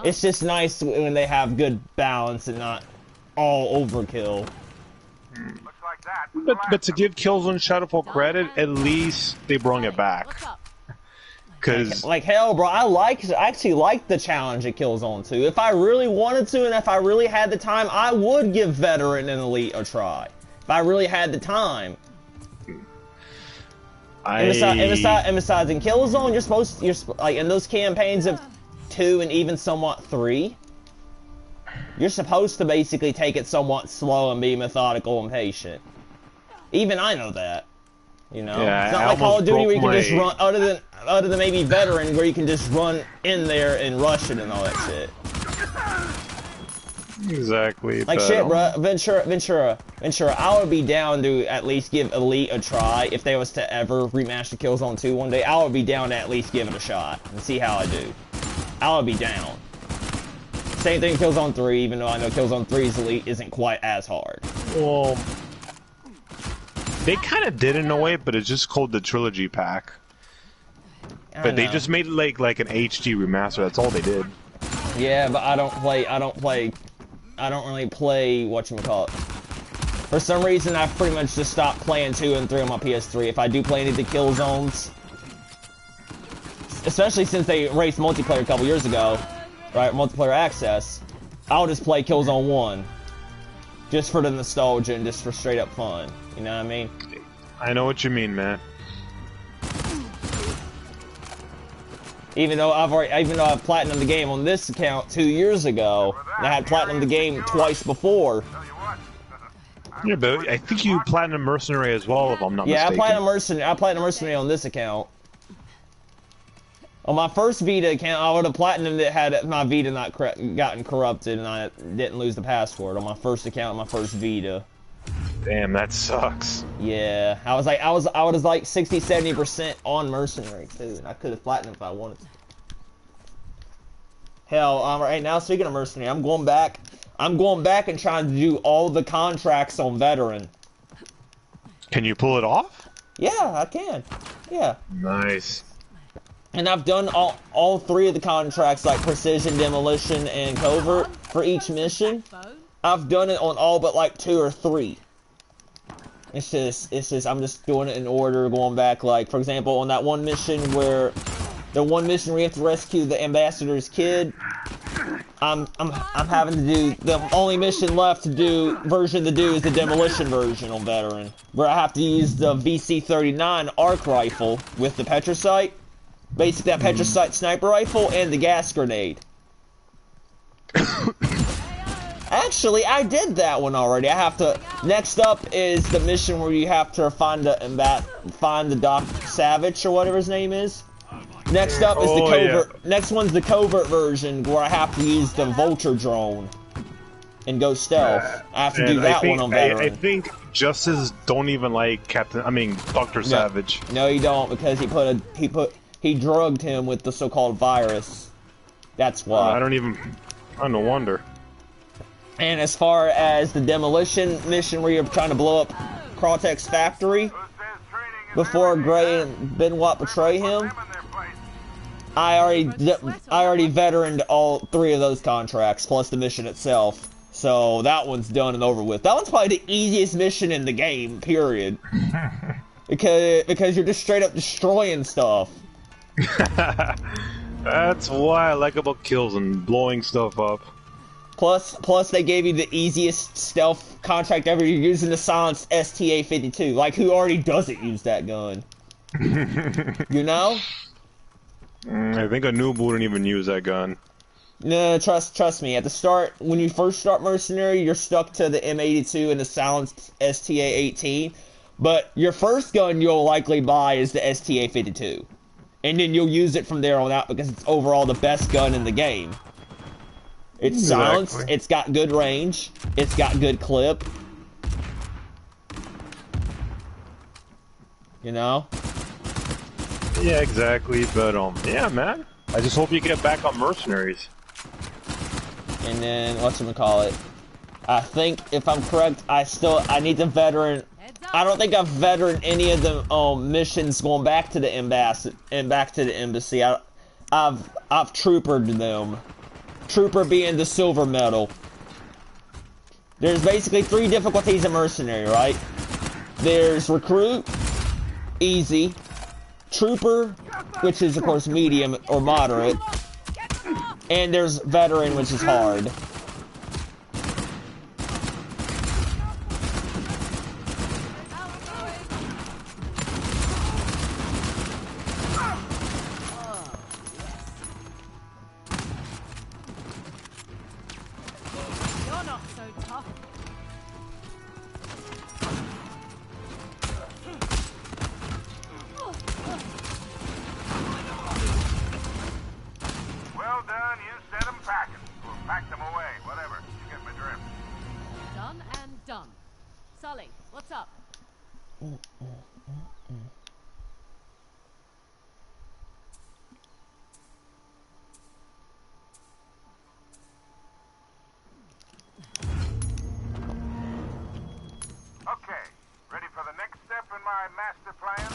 it's just nice when they have good balance and not all overkill. But to give Killzone Shadowfall credit, at least they brought it back. Like hell, bro, I actually like the challenge at Killzone 2. If I really wanted to, and if I really had the time, I would give Veteran and Elite a try. If I really had the time. And besides, in Killzone, you're like in those campaigns of 2 and even somewhat 3, you're supposed to basically take it somewhat slow and be methodical and patient. Even I know that. You know, Yeah, it's not I like Call of almost Duty where you can broke just my- run, other than maybe Veteran, where you can just run in there and rush it and all that shit. Exactly. Like but, shit, bro. Ventura. I would be down to at least give Elite a try if they was to ever remaster Killzone 2 one day. I would be down to at least give it a shot and see how I do. I would be down. Same thing Killzone 3, even though I know Killzone 3's Elite isn't quite as hard. Well, they kind of did in a way, but it's just called the Trilogy Pack. But they just made it like an HD remaster. That's all they did. Yeah, but I don't really play whatchamacallit. For some reason, I've pretty much just stopped playing 2 and 3 on my PS3. If I do play any of the Killzones, especially since they raced multiplayer a couple years ago, right, multiplayer access, I'll just play Killzone 1. Just for the nostalgia and just for straight up fun. You know what I mean? I know what you mean, man. Even though I've platinumed the game on this account 2 years ago, and I had platinumed the game twice before. Yeah, but I think you Platinum Mercenary as well, if I'm not Yeah, mistaken. I Platinum Mercenary on this account. On my first Vita account, I would have platinumed it had my Vita not gotten corrupted and I didn't lose the password on my first account, my first Vita. Damn, that sucks. Yeah, I was like 60-70% on Mercenary too, and I could have platinumed if I wanted to. Hell, right now, speaking of Mercenary, I'm going back and trying to do all the contracts on Veteran. Can you pull it off? Yeah, I can. Yeah. Nice. And I've done all 3 of the contracts, like Precision, Demolition, and Covert, for each mission. I've done it on all but like 2 or 3. It's just, I'm just doing it in order, going back, like, for example, on that one mission where we have to rescue the ambassador's kid, I'm having to do, the only mission left to do is the Demolition version on Veteran, where I have to use the VC-39 arc rifle with the Petrocite, basically that Petrocite sniper rifle, and the gas grenade. Actually, I did that one already. I have to. Next up is the mission where you have to find the Doc Savage or whatever his name is. Next up is the covert. Yeah. Next one's the covert version where I have to use the Vulture drone and go stealth. I have to do that one on Veteran. I think Justice don't even like Dr. Savage. No, you don't, because he drugged him with the so-called virus. That's why. No wonder. And as far as the Demolition mission where you're trying to blow up Cortex factory before Gray and Benoit betray him, I already veteraned all 3 of those contracts plus the mission itself. So that one's done and over with. That one's probably the easiest mission in the game, period. because you're just straight up destroying stuff. That's why I like about kills and blowing stuff up. Plus they gave you the easiest stealth contract ever. You're using the silenced STA-52. Like, who already doesn't use that gun? You know? I think a noob wouldn't even use that gun. No, trust me. At the start, when you first start Mercenary, you're stuck to the M82 and the silenced STA-18. But your first gun you'll likely buy is the STA-52. And then you'll use it from there on out because it's overall the best gun in the game. It's silenced, it's got good range, it's got good clip. You know? Yeah, exactly, but yeah, man. I just hope you get back on Mercenaries. And then, whatchamacallit, I think, if I'm correct, I need to veteran. I don't think I've veteran any of the missions going back to the embassy. I've troopered them. Trooper being the silver medal. There's basically 3 difficulties in Mercenary, right? There's Recruit, easy. Trooper, which is of course medium or moderate. And there's Veteran, which is hard. Okay, ready for the next step in my master plan?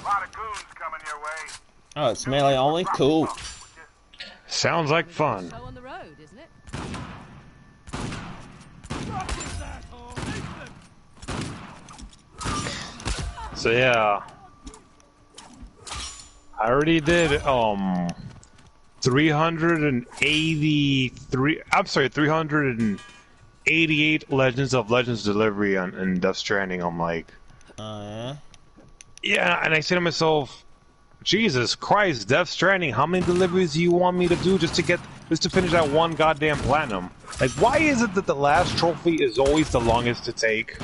A lot of goons coming your way. Oh, it's melee only? Cool. Sounds like fun. So on the road, isn't it? So yeah, I already did 383. I'm sorry, 388 Legends of Legends delivery in Death Stranding. I'm like, Yeah. yeah, and I say to myself, Jesus Christ, Death Stranding, how many deliveries do you want me to do just to finish that one goddamn platinum? Like, why is it that the last trophy is always the longest to take?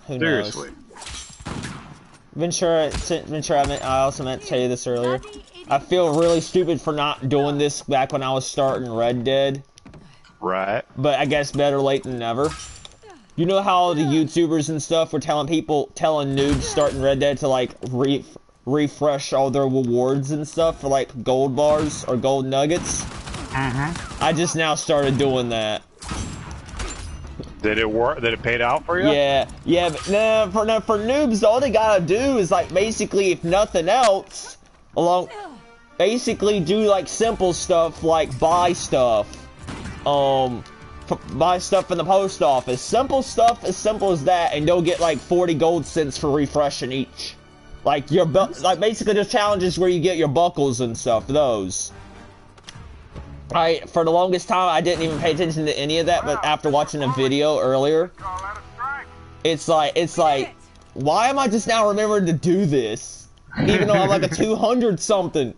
Who Seriously. knows? Ventura, I also meant to tell you this earlier. I feel really stupid for not doing this back when I was starting Red Dead. Right. But I guess better late than never. You know how the YouTubers and stuff were telling noobs starting Red Dead to like refresh all their rewards and stuff for like gold bars or gold nuggets? I just now started doing that. Did it work? Did it pay out for you? Yeah, but for noobs, all they gotta do is like basically, if nothing else, basically do like simple stuff like buy stuff, buy stuff in the post office. Simple stuff as simple as that, and they'll get like 40 gold cents for refreshing each. Like like basically there's challenges where you get your buckles and stuff. Those. For the longest time, I didn't even pay attention to any of that, but after watching a video earlier, it's like, why am I just now remembering to do this? Even though I'm like a 200 something.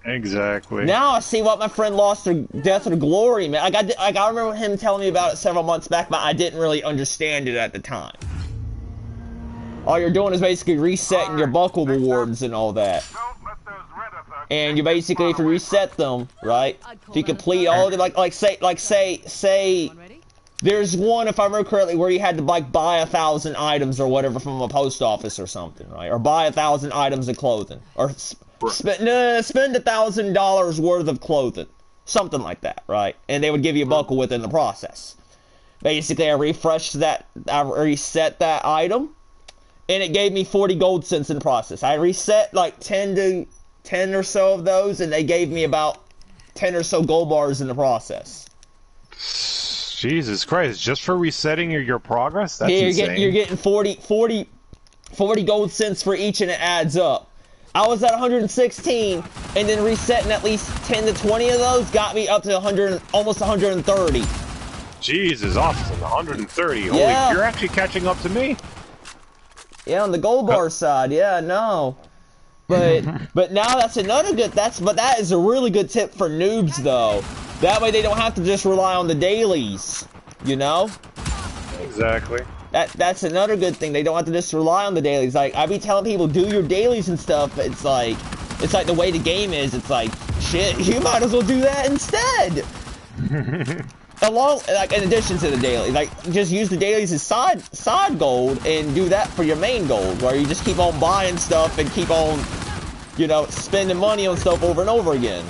Exactly. Now I see what my friend lost to Death or Glory, man. I remember him telling me about it several months back, but I didn't really understand it at the time. All you're doing is basically resetting your buckle rewards and all that. And you basically, if you reset them, right? If you complete all of them, like say, there's one, if I remember correctly, where you had to like buy 1,000 items or whatever from a post office or something, right? Or buy 1,000 items of clothing, or spend $1,000 worth of clothing, something like that, right? And they would give you a buckle within the process. Basically, I reset that item, and it gave me 40 gold cents in the process. I reset like 10 or so of those, and they gave me about 10 or so gold bars in the process. Jesus Christ, just for resetting your progress? That's insane. You're getting 40 gold cents for each, and it adds up. I was at 116, and then resetting at least 10 to 20 of those got me up to almost 130. Jesus, awesome, 130. Yeah. Holy, you're actually catching up to me. Yeah, on the gold bar side, yeah, no. But now that's another good, but that is a really good tip for noobs though. That way they don't have to just rely on the dailies, you know? Exactly. That's another good thing. They don't have to just rely on the dailies. Like, I be telling people, do your dailies and stuff, but it's like the way the game is, it's like, shit, you might as well do that instead. In addition to the daily, like, just use the dailies as side gold and do that for your main gold, where you just keep on buying stuff and keep on, you know, spending money on stuff over and over again.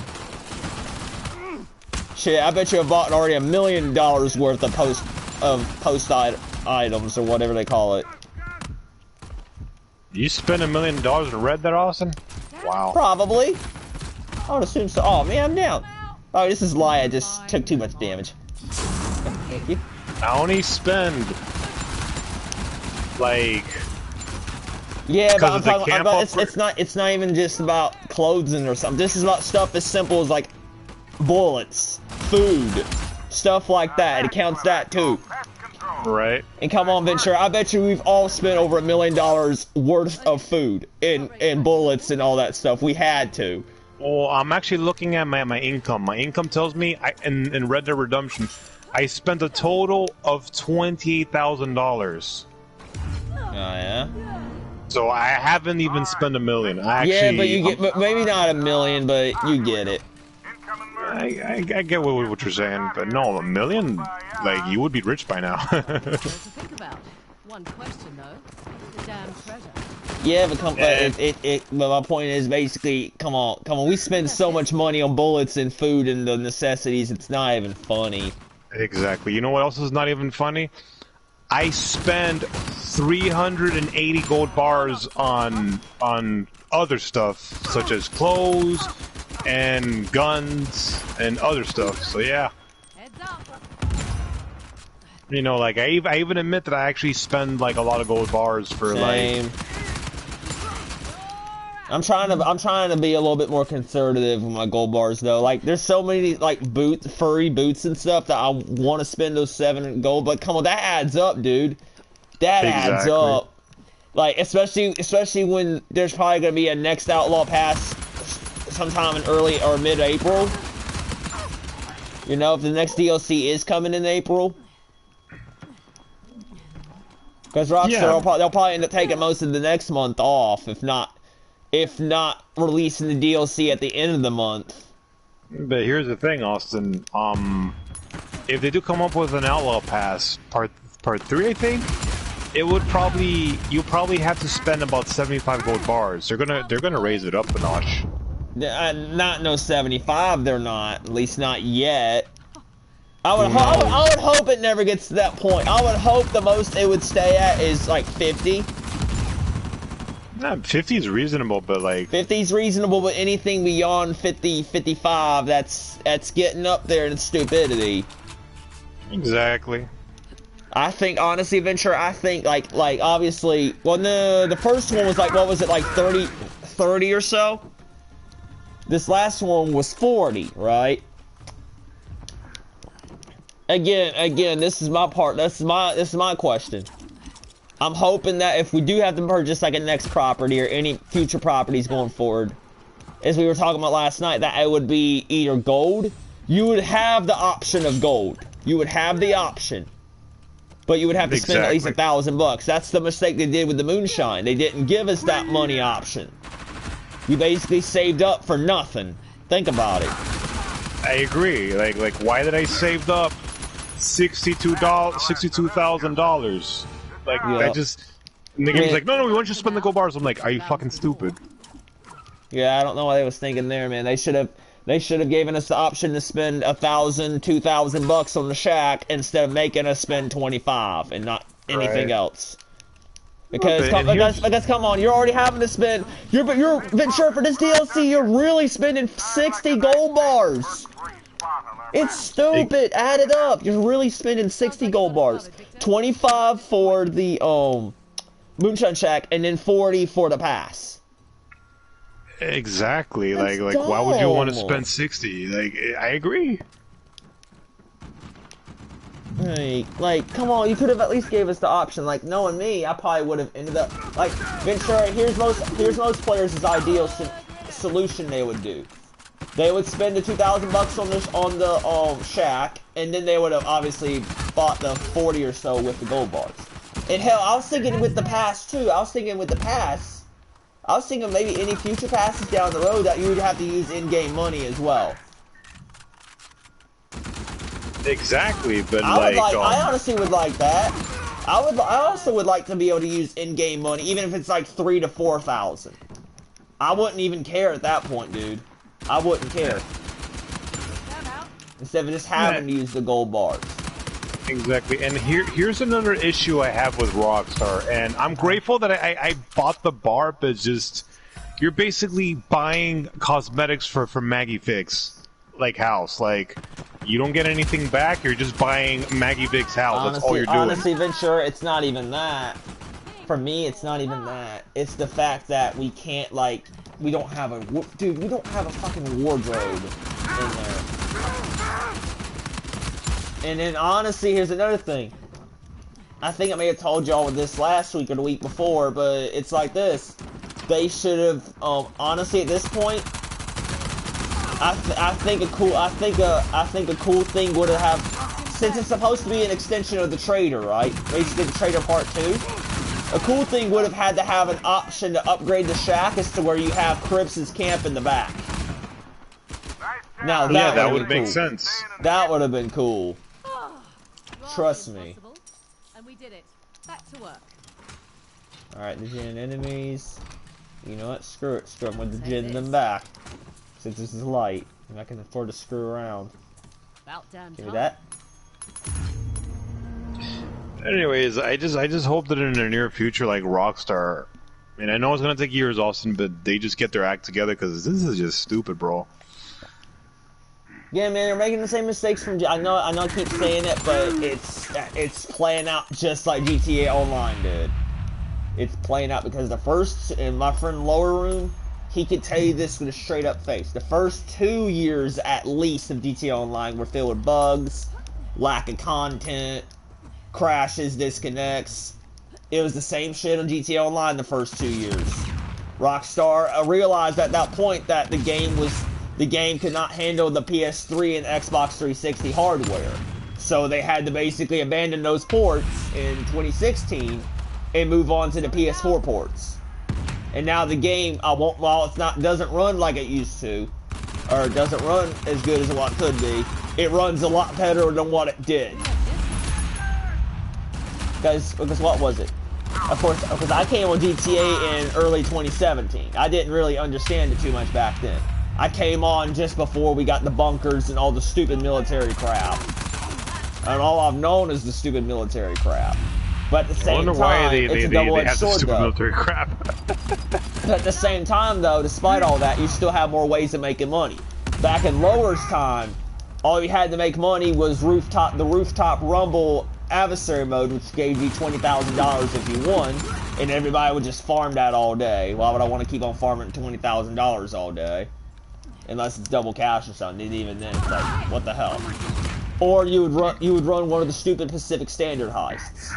Shit, I bet you have bought already $1 million worth of post items or whatever they call it. You spend $1 million in Red Dead, Austin? Wow. Probably. I would assume so. Oh man, I'm down. Oh, this is a lie. I just took too much damage. Thank you. I only spend like. Yeah, but I'm talking about it's not even just about clothing or something. This is about stuff as simple as like bullets, food, stuff like that. It counts that too. Right. And come on, Ventura, I bet you we've all spent over $1 million worth of food and bullets and all that stuff. We had to. Well, I'm actually looking at my income. My income tells me in Red Dead Redemption, I spent a total of $28,000. Oh yeah. So I haven't even spent $1 million. Yeah, but maybe not $1 million, but you get it. I get what you're saying, but no, $1 million, like, you would be rich by now. To think about. One question though, the damn treasure. Yeah, but but my point is basically, come on. We spend so much money on bullets and food and the necessities. It's not even funny. Exactly. You know what else is not even funny? I spend 380 gold bars on other stuff, such as clothes and guns and other stuff. So yeah. Heads up. You know, like I even admit that I actually spend like a lot of gold bars for Same. like. I'm trying to be a little bit more conservative with my gold bars though. Like there's so many like furry boots and stuff that I want to spend those 7 gold, but come on, that adds up, dude. That adds up. Like especially when there's probably gonna be a next Outlaw Pass sometime in early or mid-April. You know, if the next DLC is coming in April. Because Rockstar, they'll probably end up taking most of the next month off, if not releasing the DLC at the end of the month. But here's the thing, Austin. If they do come up with an Outlaw Pass part 3, I think you'll probably have to spend about 75 gold bars. They're gonna raise it up a notch. Not no 75. They're not. At least not yet. I would hope it never gets to that point. I would hope the most it would stay at is like 50. Nah, 50 is reasonable, but like 50 is reasonable, but anything beyond 50, 55, that's getting up there in stupidity. Exactly. I think honestly, Venture. I think like obviously. Well, no, the first one was like what was it like 30 or so. This last one was 40, right? Again, this is my part. This is my question. I'm hoping that if we do have to purchase like a next property or any future properties going forward, as we were talking about last night, that it would be either gold. You would have the option of gold. You would have the option, but you would have to spend at least $1,000. That's the mistake they did with the moonshine. They didn't give us that money option. You basically saved up for nothing. Think about it. I agree. Like why did I save up $62,000? Like I just. And the game's like, no, we want you to spend the gold bars. I'm like, are you fucking stupid? Yeah, I don't know what they was thinking there, man. They should have given us the option to spend $1,000, $2,000 on the shack instead of making us spend 25 and not anything else. Because come on, you're already having to spend. You're Ventura for this DLC. You're really spending 60 gold bars. It's stupid. Add it up. You're really spending 60 gold bars. 25 for the Moonshine Shack, and then 40 for the pass. Exactly. That's like why would you want to spend 60? Like I agree. Like, come on, you could have at least gave us the option. Like, knowing me, I probably would have ended up like Ventura. Here's most players' ideal solution they would do. They would spend the $2,000 on the shack, and then they would have obviously bought the 40 or so with the gold bars. And hell, I was thinking with the pass too. I was thinking maybe any future passes down the road that you would have to use in-game money as well. Exactly, but I honestly would like that. I also would like to be able to use in-game money, even if it's like 3,000 to 4,000. I wouldn't even care at that point, dude. I wouldn't care. Instead of just having to use the gold bars. Exactly, and here's another issue I have with Rockstar, and I'm grateful that I bought the bar, but just you're basically buying cosmetics for Maggie Fix, like house, like. You don't get anything back, you're just buying Maggie Vic's house. That's all you're doing. Honestly, Ventura, it's not even that. For me, it's not even that. It's the fact that we can't, like, we don't have a fucking wardrobe in there. And then, honestly, here's another thing. I think I may have told y'all this last week or the week before, but it's like this. They should have, honestly, at this point, I think a cool thing would have, since it's supposed to be an extension of the Trader, right? Basically the Trader Part 2. A cool thing would have had to have an option to upgrade the shack as to where you have Cripps' camp in the back. Now that would make sense. That would have been cool. Trust me. And we did it. Back to work. Alright, the gin enemies. You know what? Screw it. Screw 'em with the Take gin this. them back. Since this is light, and I can afford to screw around. About damn Give me time. that. Anyways, I just hope that in the near future, like Rockstar, I mean, I know it's gonna take years, Austin, but they just get their act together because this is just stupid, bro. Yeah, man, they're making the same mistakes from. I know, I keep saying it, but it's playing out just like GTA Online did. It's playing out because the first, and my friend Lower Room, he could tell you this with a straight up face. The first 2 years at least of GTA Online were filled with bugs, lack of content, crashes, disconnects. It was the same shit on GTA Online the first 2 years. Rockstar realized at that point that the game could not handle the PS3 and Xbox 360 hardware. So they had to basically abandon those ports in 2016 and move on to the PS4 ports. And now the game, while doesn't run like it used to, or it doesn't run as good as what it could be, it runs a lot better than what it did. Because what was it? Of course, because I came on GTA in early 2017. I didn't really understand it too much back then. I came on just before we got the bunkers and all the stupid military crap. And all I've known is the stupid military crap. But at the same time, it's a double-edged sword, though. Military crap. But at the same time, though, despite all that, you still have more ways of making money. Back in Lower's time, all you had to make money was the Rooftop Rumble adversary mode, which gave you $20,000 if you won, and everybody would just farm that all day. Why would I want to keep on farming $20,000 all day? Unless it's double cash or something. And even then, it's like, what the hell? Or you would run one of the stupid Pacific Standard heists.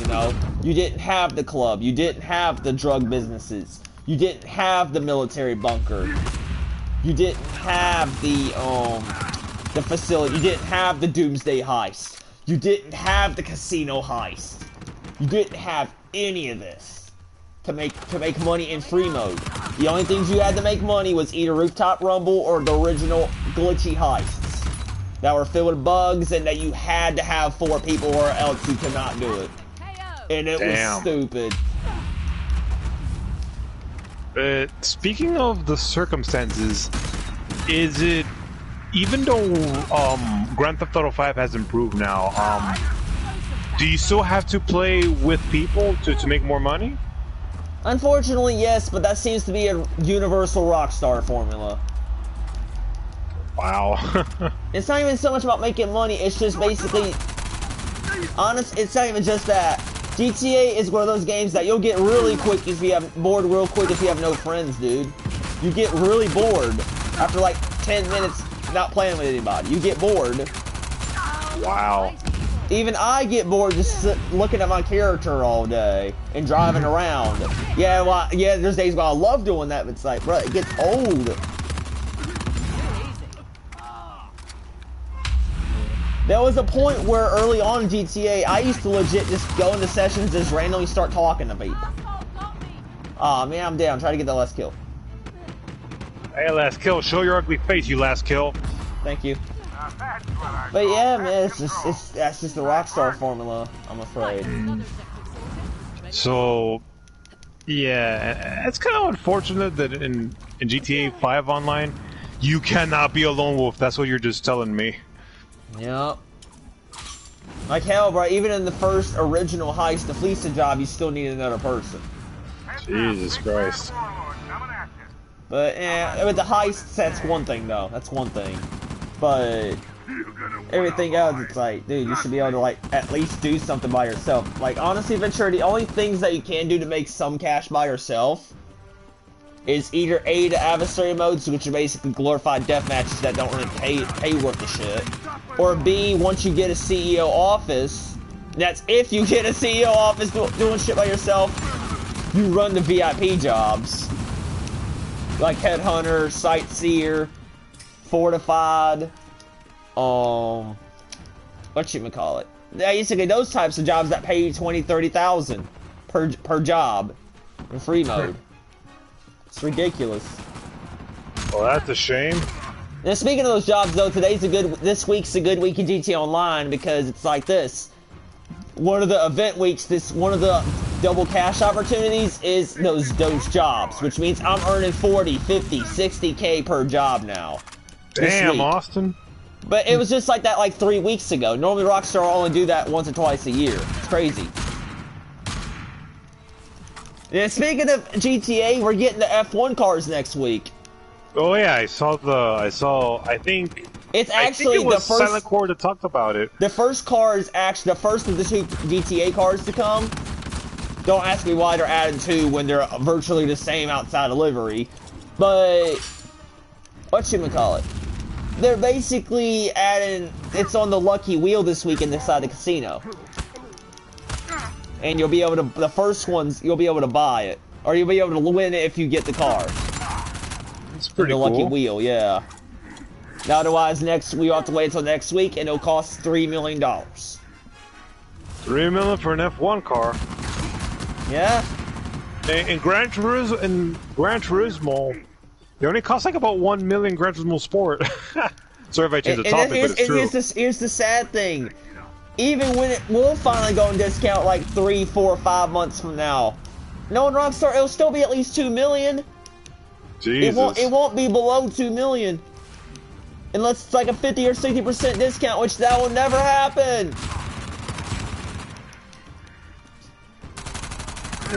You know, you didn't have the club, you didn't have the drug businesses, you didn't have the military bunker, you didn't have the facility, you didn't have the Doomsday heist, you didn't have the casino heist, you didn't have any of this to make money in free mode. The only things you had to make money was either Rooftop Rumble or the original glitchy heists that were filled with bugs and that you had to have 4 people or else you could not do it. And it was stupid. Speaking of the circumstances, is it, even though Grand Theft Auto 5 has improved now, do you still have to play with people to make more money? Unfortunately, yes, but that seems to be a universal Rockstar formula. Wow. It's not even so much about making money, it's just basically... it's not even just that. GTA is one of those games that you'll get really quick if you have bored real quick if you have no friends, dude. You get really bored after like 10 minutes not playing with anybody. You get bored. Wow. Even I get bored just looking at my character all day and driving around. Yeah, well, yeah, there's days where I love doing that, but it's like, bro, it gets old. There was a point where early on in GTA, I used to legit just go into sessions, just randomly start talking to people. Aw, man, I'm down. Try to get the last kill. Hey, last kill. Show your ugly face, you last kill. Thank you. But yeah, man, that's just the Rockstar formula, I'm afraid. So, yeah, it's kind of unfortunate that in GTA 5 Online, you cannot be a lone wolf. That's what you're just telling me. Yep. Like hell, bro, even in the first original heist, the Fleece job, you still need another person. Jesus Christ. But, yeah, with the heists, that's one thing, though. That's one thing. But everything else, it's like, dude, you should be able to, like, at least do something by yourself. Like, honestly, Ventura, the only things that you can do to make some cash by yourself is either A, the adversary modes, which are basically glorified death matches that don't really pay worth the shit, or B, once you get a CEO office, that's if you get a CEO office doing shit by yourself, you run the VIP jobs. Like Headhunter, Sightseer, Fortified, whatchamacallit. Basically those types of jobs that pay you 20-30,000 per job in free mode. It's ridiculous. Well, that's a shame. Now, speaking of those jobs, though, this week's a good week in GTA Online because it's like this. one of the event weeks, one of the double cash opportunities is those jobs, which means I'm earning 40, 50, 60K per job now. Damn, Austin. But it was just like that like 3 weeks ago. Normally Rockstar will only do that once or twice a year. It's crazy. And speaking of GTA, we're getting the F1 cars next week. Oh yeah, I think it's actually it was the first Silent Core that talked about it. The first car is actually the first of the 2 GTA cars to come. Don't ask me why they're adding 2 when they're virtually the same outside of livery. But whatchamacallit? They're basically adding, it's on the lucky wheel this week inside the casino. And you'll be able to, the first ones, you'll be able to buy it. Or you'll be able to win it if you get the car. It's pretty cool. The lucky wheel, yeah. Now, otherwise, we'll have to wait until next week, and it'll cost $3 million. $3 million for an F1 car. Yeah. In Gran Turismo, they only cost like about $1 million Gran Turismo Sport. Sorry if I changed the topic, but it's true. Here's the sad thing. Even when we'll finally go on discount like 3, 4, 5 months from now, knowing Rockstar, it'll still be at least $2 million. Jesus. It won't be below $2 million. Unless it's like a 50 or 60% discount, which that will never happen.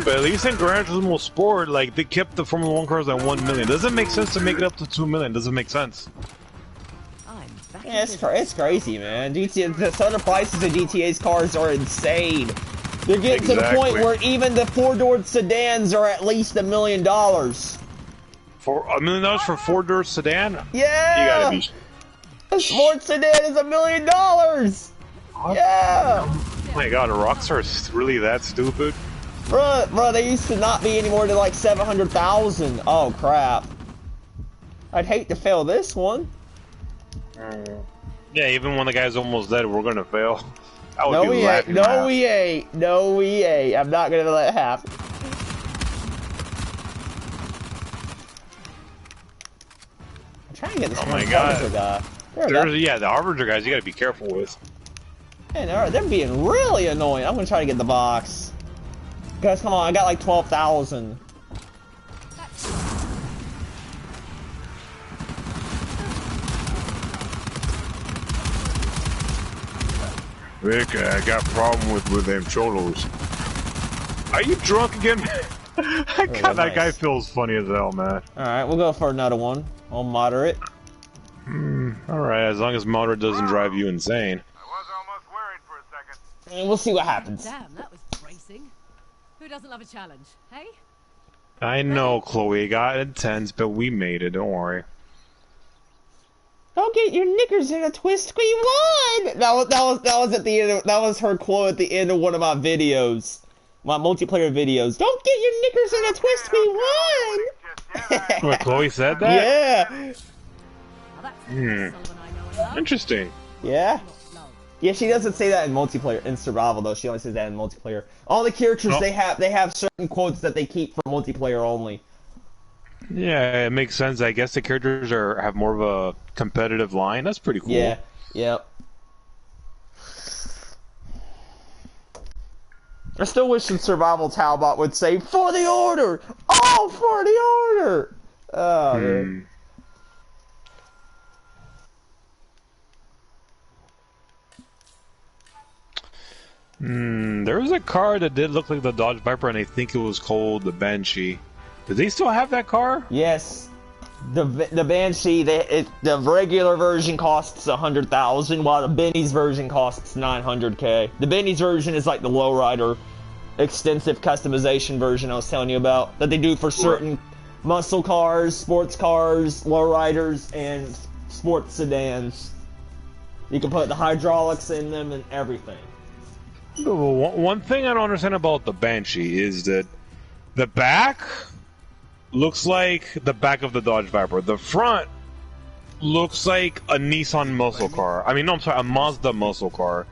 But at least in Gran Turismo Sport, like, they kept the Formula 1 cars at $1 million. Doesn't make sense to make it up to $2 million. Doesn't make sense. Yeah, it's crazy, man. Some of the prices of GTA's cars are insane. They're getting to the point where even the 4-door sedans are at least $1 million. For $1 million for a 4-door sedan? Yeah! You gotta be... A sports sedan is $1 million! Yeah! Oh my god, a Rockstar is really that stupid? Bruh, they used to not be any more than like 700,000. Oh crap. I'd hate to fail this one. Yeah, even when the guy's almost dead, we're gonna fail. No, we ain't. No, we ain't. No, we ain't. I'm not gonna let it happen. I'm trying to get this Harbinger guy. Yeah, the Harbinger guys you gotta be careful with. Man, they're being really annoying. I'm gonna try to get the box. Guys, come on, I got like 12,000. Rick, I got a problem with them cholos. Are you drunk again? That guy feels funny as hell, man. Alright, we'll go for another one. I'll moderate. Alright, as long as moderate doesn't drive you insane. I was almost worried for a second. And we'll see what happens. Damn, that was bracing. Who doesn't love a challenge, hey? I know, Chloe, it got intense, but we made it, don't worry. Don't get your knickers in a twist, we won! That was at the end that was her quote at the end of one of my videos. My multiplayer videos. Don't get your knickers in a twist, we won! What, Chloe said that? Yeah! Interesting. Yeah? Yeah, she doesn't say that in multiplayer, in survival though. She only says that in multiplayer. All the characters they have certain quotes that they keep for multiplayer only. Yeah, it makes sense. I guess the characters have more of a competitive line. That's pretty cool. Yeah. Yep. I still wish in survival Talbot would say "For the order." Oh, for the order. Oh. Man. There was a car that did look like the Dodge Viper, and I think it was called the Banshee. Do they still have that car? Yes. The Banshee, the regular version costs 100,000, while the Benny's version costs 900K. The Benny's version is like the lowrider, extensive customization version I was telling you about that they do for certain muscle cars, sports cars, lowriders, and sports sedans. You can put the hydraulics in them and everything. One thing I don't understand about the Banshee is that the back looks like the back of the Dodge Viper. The front looks like a Nissan muscle car. I mean, no, I'm sorry, a Mazda muscle car.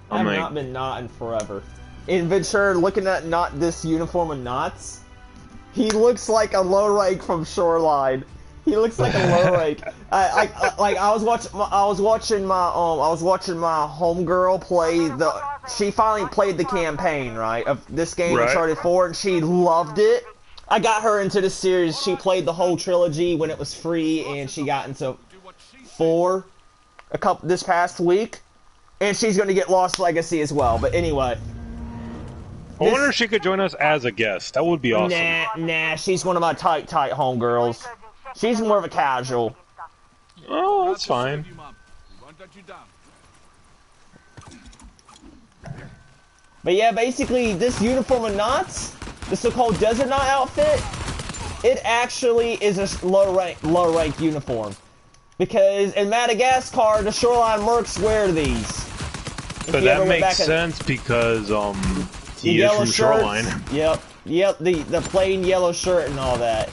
I have not been knotting forever. In Ventura, looking at this uniform of knots, he looks like a low rank from Shoreline. He looks like a low rank. I was watching my homegirl play the. She finally played the campaign, right, of this game, Right. Uncharted 4, and she loved it. I got her into the series. She played the whole trilogy when it was free, and she got into 4 this past week, and she's gonna get Lost Legacy as well. But anyway. I wonder if she could join us as a guest. That would be awesome. Nah, she's one of my tight homegirls. She's more of a casual. Oh, that's fine. But yeah, basically, this uniform of knots, the so-called Desert Knot outfit, it actually is a low rank uniform. Because in Madagascar, the shoreline mercs wear these. But that makes sense because, he is from Shoreline. Yep, the plain yellow shirt and all that.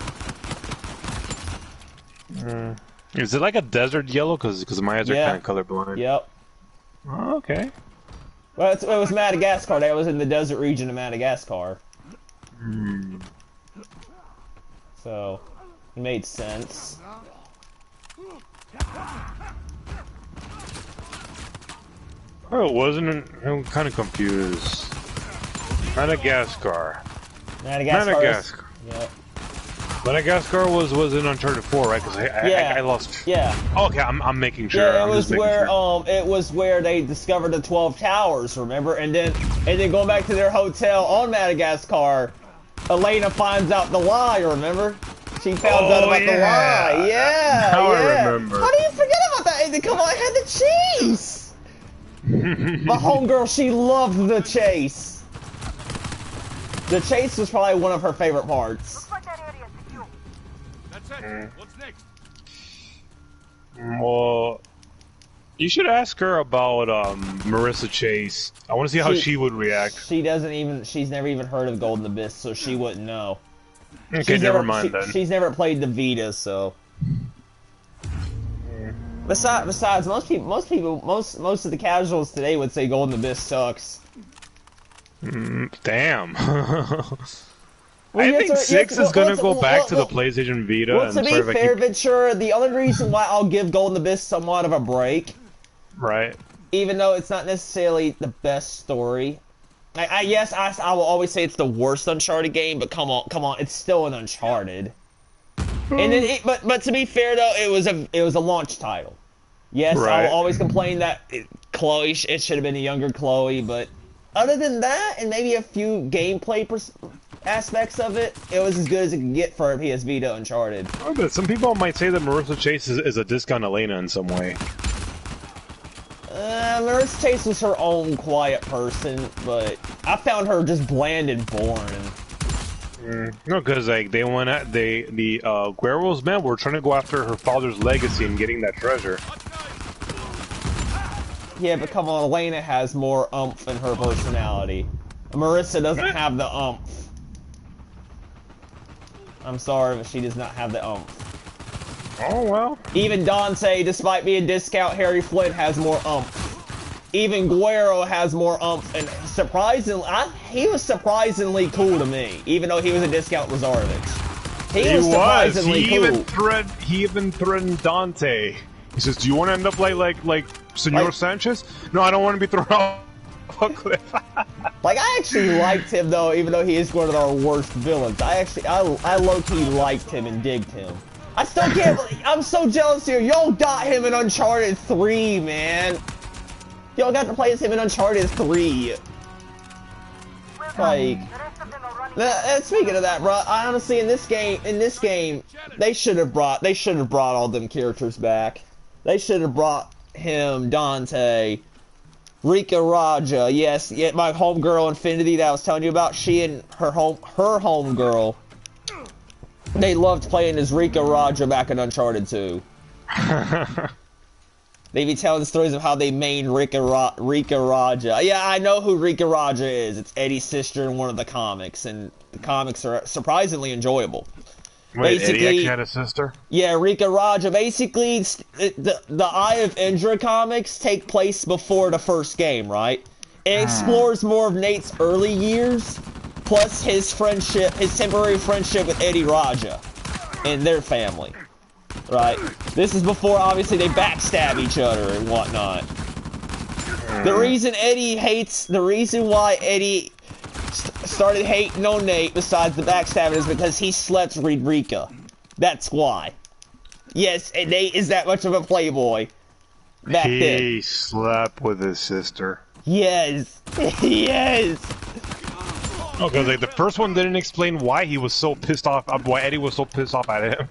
Is it like a desert yellow? Because my eyes are kind of colorblind. Yep. Oh, okay. Well, it was Madagascar. That was in the desert region of Madagascar. So, it made sense. Oh, it wasn't. I'm kind of confused. Madagascar. Madagascar. Yep. Madagascar was in Uncharted 4, right? Because I lost. Yeah. Okay, I'm making sure. Yeah, it was where they discovered the 12 towers. Remember, and then going back to their hotel on Madagascar, Elena finds out the lie. Remember? She found out about the lie. Yeah. Now I remember. How do you forget about that? Hey, come on, I had the chase. My homegirl, she loved the chase. The chase was probably one of her favorite parts. Looks like that area's secure. That's it. What's next? Well, you should ask her about Marissa Chase. I want to see how she would react. She's never even heard of Golden Abyss, so she wouldn't know. Okay, never mind then. She's never played the Vita, so. Besides, most of the casuals today would say Golden Abyss sucks. Damn. I think 6 is gonna go back to the PlayStation Vita. Well, to be fair, Ventura, the only reason why I'll give Golden Abyss somewhat of a break, right? Even though it's not necessarily the best story, I will always say it's the worst Uncharted game. But come on, it's still an Uncharted. And then, but to be fair though, it was a launch title. Yes, right. I will always complain that Chloe, it should have been a younger Chloe, but other than that, and maybe a few gameplay aspects of it, it was as good as it could get for a PS Vita Uncharted. Oh, but some people might say that Marissa Chase is a discount Elena in some way. Marissa Chase was her own quiet person, but I found her just bland and boring. No, because like the Guerreros, man, were trying to go after her father's legacy and getting that treasure. Yeah, but come on, Elena has more oomph in her personality. Marissa doesn't have the oomph. I'm sorry, but she does not have the oomph. Oh well. Even Dante, despite being discount Harry Flint, has more oomph. Even Guerrero has more oomph, and surprisingly, he was surprisingly cool to me, even though he was a discount Lazarevich. He was surprisingly cool. He even threatened Dante. He says, "Do you want to end up like Senor Sanchez? No, I don't want to be thrown off a cliff." Like, I actually liked him though, even though he is one of our worst villains. I low-key liked him and digged him. I still can't believe, I'm so jealous here. Y'all got him in Uncharted 3, man. Y'all got to play as him in Uncharted 3. Like, speaking of that, bro, I honestly, in this game, they should have brought all them characters back. They should have brought him, Dante, Rika Raja, yes, my homegirl Infinity that I was telling you about. She and her homegirl, they loved playing as Rika Raja back in Uncharted 2. They be telling stories of how they made Rika Raja. Yeah, I know who Rika Raja is. It's Eddie's sister in one of the comics, and the comics are surprisingly enjoyable. Wait, Eddie actually had a sister? Yeah, Rika Raja. Basically, the Eye of Indra comics take place before the first game, right? It explores more of Nate's early years, plus his temporary friendship with Eddie Raja and their family. right? This is before, obviously, they backstab each other and whatnot. The reason why Eddie started hating on Nate, besides the backstabbing, is because he slept with Rika. That's why. Yes, and Nate is that much of a playboy. Back then. He slept with his sister. Yes. Yes. Okay, like the first one didn't explain why he was so pissed off, why Eddie was so pissed off at him.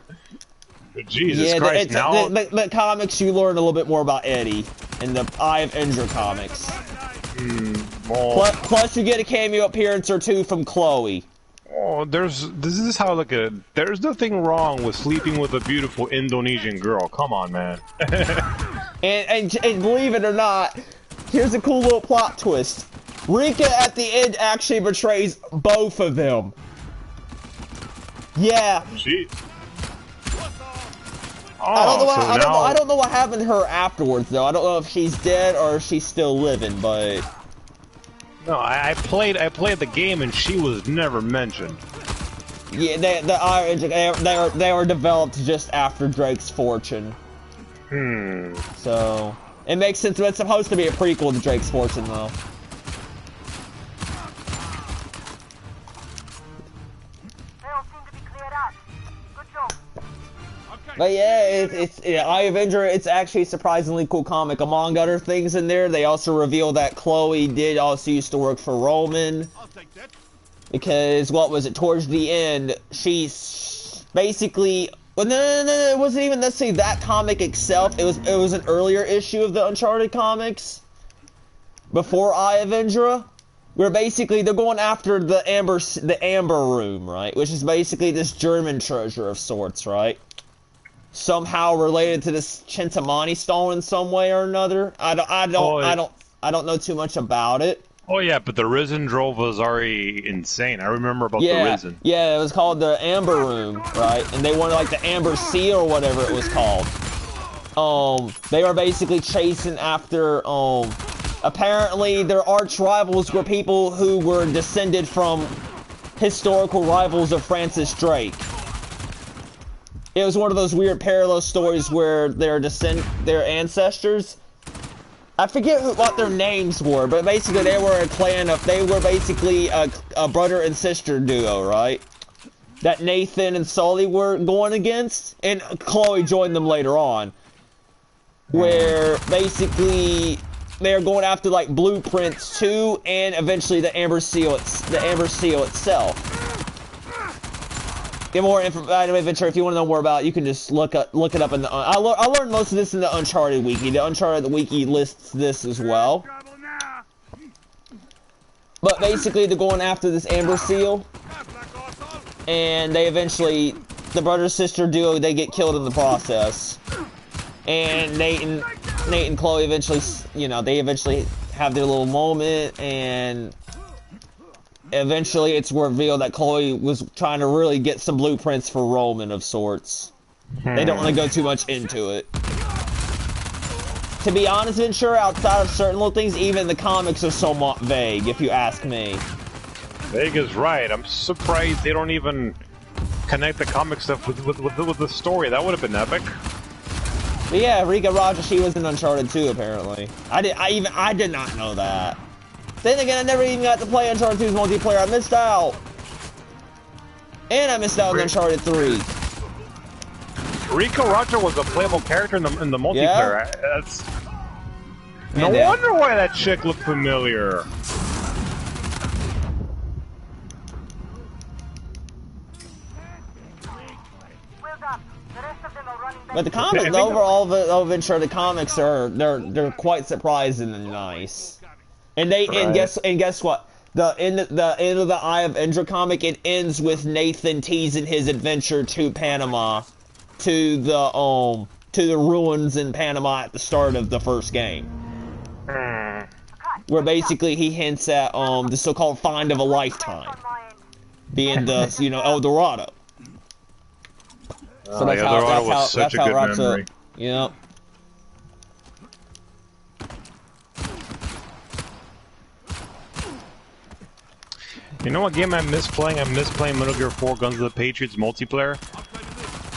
Jesus Christ, now... The comics, you learn a little bit more about Eddie in the Eye of Indra comics. Well, plus, you get a cameo appearance or two from Chloe. Oh, this is how I look at it. There's nothing wrong with sleeping with a beautiful Indonesian girl. Come on, man. and believe it or not, here's a cool little plot twist. Rika at the end actually betrays both of them. Yeah. She... I don't know what happened to her afterwards, though. I don't know if she's dead or if she's still living, but... No, I played the game and she was never mentioned. Yeah, they were developed just after Drake's Fortune. So it makes sense. It's supposed to be a prequel to Drake's Fortune, though. They all seem to be cleared out. Good job. But yeah, it's Eye of Indra. It's actually a surprisingly cool comic. Among other things in there, they also reveal that Chloe did also used to work for Roman. I'll take that. Because what was it? Towards the end, she's basically. Well, no, it wasn't even necessarily that comic itself. It was an earlier issue of the Uncharted comics before Eye of Indra, where basically they're going after the Amber Room, right? Which is basically this German treasure of sorts, right? Somehow related to this Chintamani stone in some way or another. I don't know too much about it. Oh yeah, but the Risen drove was already insane. I remember about the Risen. Yeah, it was called the Amber Room, right? And they wanted like the Amber Seal or whatever it was called. They were basically chasing after apparently their arch rivals were people who were descended from historical rivals of Francis Drake. It was one of those weird parallel stories where their ancestors, I forget what their names were, but basically they were a clan of, they were basically a brother and sister duo, right? That Nathan and Sully were going against, and Chloe joined them later on. Where basically they're going after like blueprints too, and eventually the Amber Seal itself. Get more adventure. If you want to know more about it, you can just look it up in the. I learned most of this in the Uncharted wiki. The Uncharted wiki lists this as well. But basically, they're going after this Amber Seal, and they eventually, the brother-sister duo, they get killed in the process. And Nate and Chloe eventually, they eventually have their little moment, and eventually it's revealed that Chloe was trying to really get some blueprints for Roman of sorts. They don't want to go too much into it. To be honest, Ventura, outside of certain little things, even the comics are somewhat vague, if you ask me. Vague is right. I'm surprised they don't even connect the comic stuff with the story. That would have been epic. But yeah, Rika Raja, she was in Uncharted 2, apparently. I did not know that. Then again, I never even got to play Uncharted 2's multiplayer. I missed out. And I missed out on Uncharted 3. Rika Raja was a playable character in the multiplayer. Yeah? No wonder why that chick looked familiar. But the comics, the overall of Uncharted comics they're quite surprising and nice. And guess what? The end of the Eye of Indra comic, it ends with Nathan teasing his adventure to Panama, to the ruins in Panama at the start of the first game, where basically he hints at the so-called find of a lifetime, being the El Dorado. So that's how it wraps up. Yep. You know what game I miss playing? I miss playing Metal Gear 4 Guns of the Patriots multiplayer.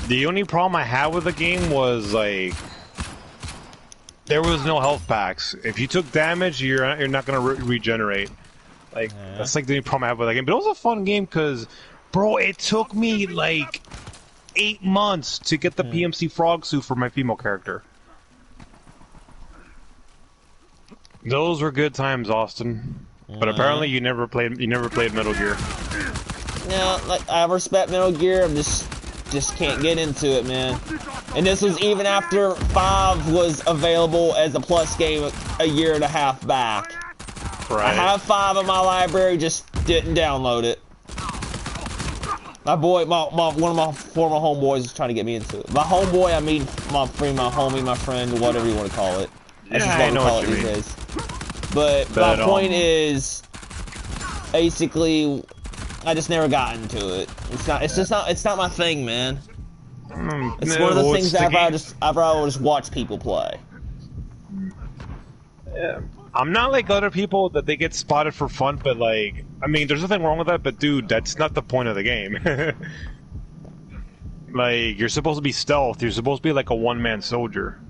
The only problem I had with the game was like there was no health packs. If you took damage, you're not gonna regenerate. Like that's like the only problem I have with that game. But it was a fun game because, bro, it took me like 8 months to get the PMC frog suit for my female character. Those were good times, Austin. But apparently you never played Metal Gear. No, like I respect Metal Gear. I'm just can't get into it, man. And this was even after 5 was available as a plus game a year and a half back. Right. I have 5 in my library, just didn't download it. My boy, one of my former homeboys is trying to get me into it. My homeboy, I mean my homie, my friend, whatever you want to call it. That's just what we call it these days. But my point is, basically, I just never got into it. It's not my thing, man. It's one of the things that I'd rather just watch people play. Yeah. I'm not like other people that they get spotted for fun, but like, I mean, there's nothing wrong with that, but dude, that's not the point of the game. Like, you're supposed to be stealth, you're supposed to be like a one-man soldier.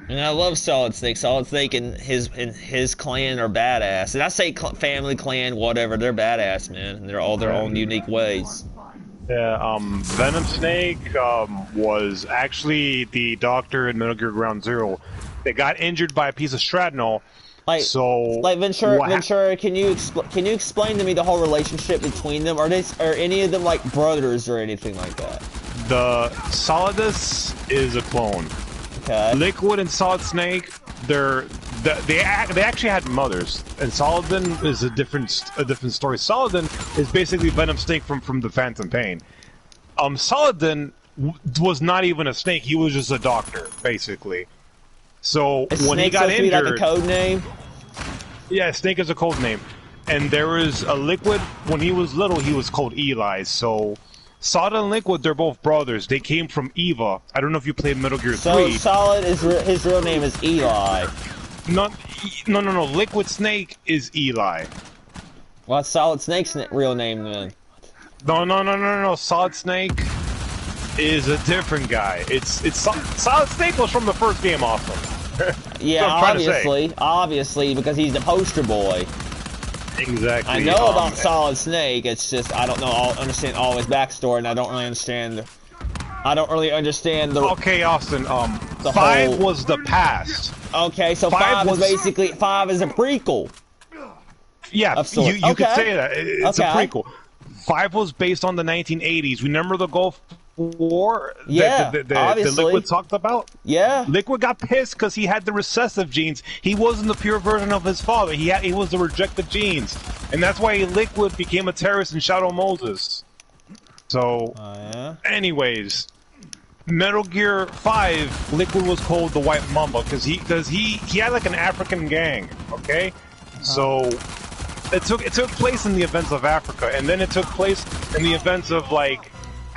And I love Solid Snake. Solid Snake and his clan are badass. And I say family, clan, whatever, they're badass, man. And they're all their own unique ways. Yeah, Venom Snake was actually the doctor in Metal Gear Ground Zero. They got injured by a piece of shrapnel. Ventura, can you explain to me the whole relationship between them? Are any of them like brothers or anything like that? The Solidus is a clone. Okay. Liquid and Solid Snake, they actually had mothers, and Solidin is a different story. Solidin is basically Venom Snake from the Phantom Pain. Solidin was not even a snake; he was just a doctor, basically. So when he got injured, like a code name. Yeah, Snake is a code name, and there was a Liquid. When he was little, he was called Eli. So Solid and Liquid, they're both brothers. They came from Eva. I don't know if you played Metal Gear 3. So Solid is his real name is Eli. No. Liquid Snake is Eli. What's Solid Snake's real name then? No. Solid Snake is a different guy. Solid Snake was from the first game, also. Yeah, obviously, because he's the poster boy. Exactly. I know about Solid Snake. It's just I don't understand all his backstory, and I don't really understand. Okay, Austin. 5 was the past. Okay, so 5 is basically 5 is a prequel. Yeah, you could say that. It's a prequel. 5 was based on the 1980s. Remember the Gulf War? Yeah, obviously. The Liquid talked about? Yeah. Liquid got pissed because he had the recessive genes. He wasn't the pure version of his father. He was the rejected genes. And that's why Liquid became a terrorist in Shadow Moses. So, anyways, Metal Gear 5, Liquid was called the White Mamba because he had like an African gang, okay? So it took place in the events of Africa, and then it took place in the events of like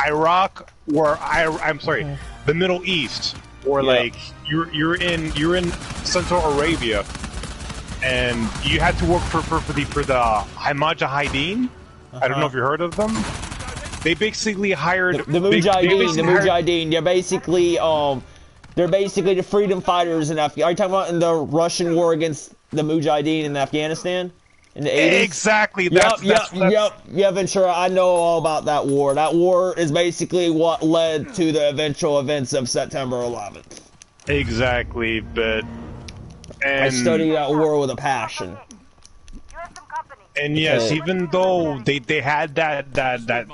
Iraq, the Middle East, or like you're in Central Arabia, and you had to work for the Mujahideen. I don't know if you heard of them. They basically hired the Mujahideen. The Mujahideen. They're basically the freedom fighters in Afghanistan. Are you talking about in the Russian war against the Mujahideen in Afghanistan in the 80s? Exactly. Yep, Ventura. I know all about that war. That war is basically what led to the eventual events of September 11th. Exactly, but I study that war with a passion. And yes, even though they had that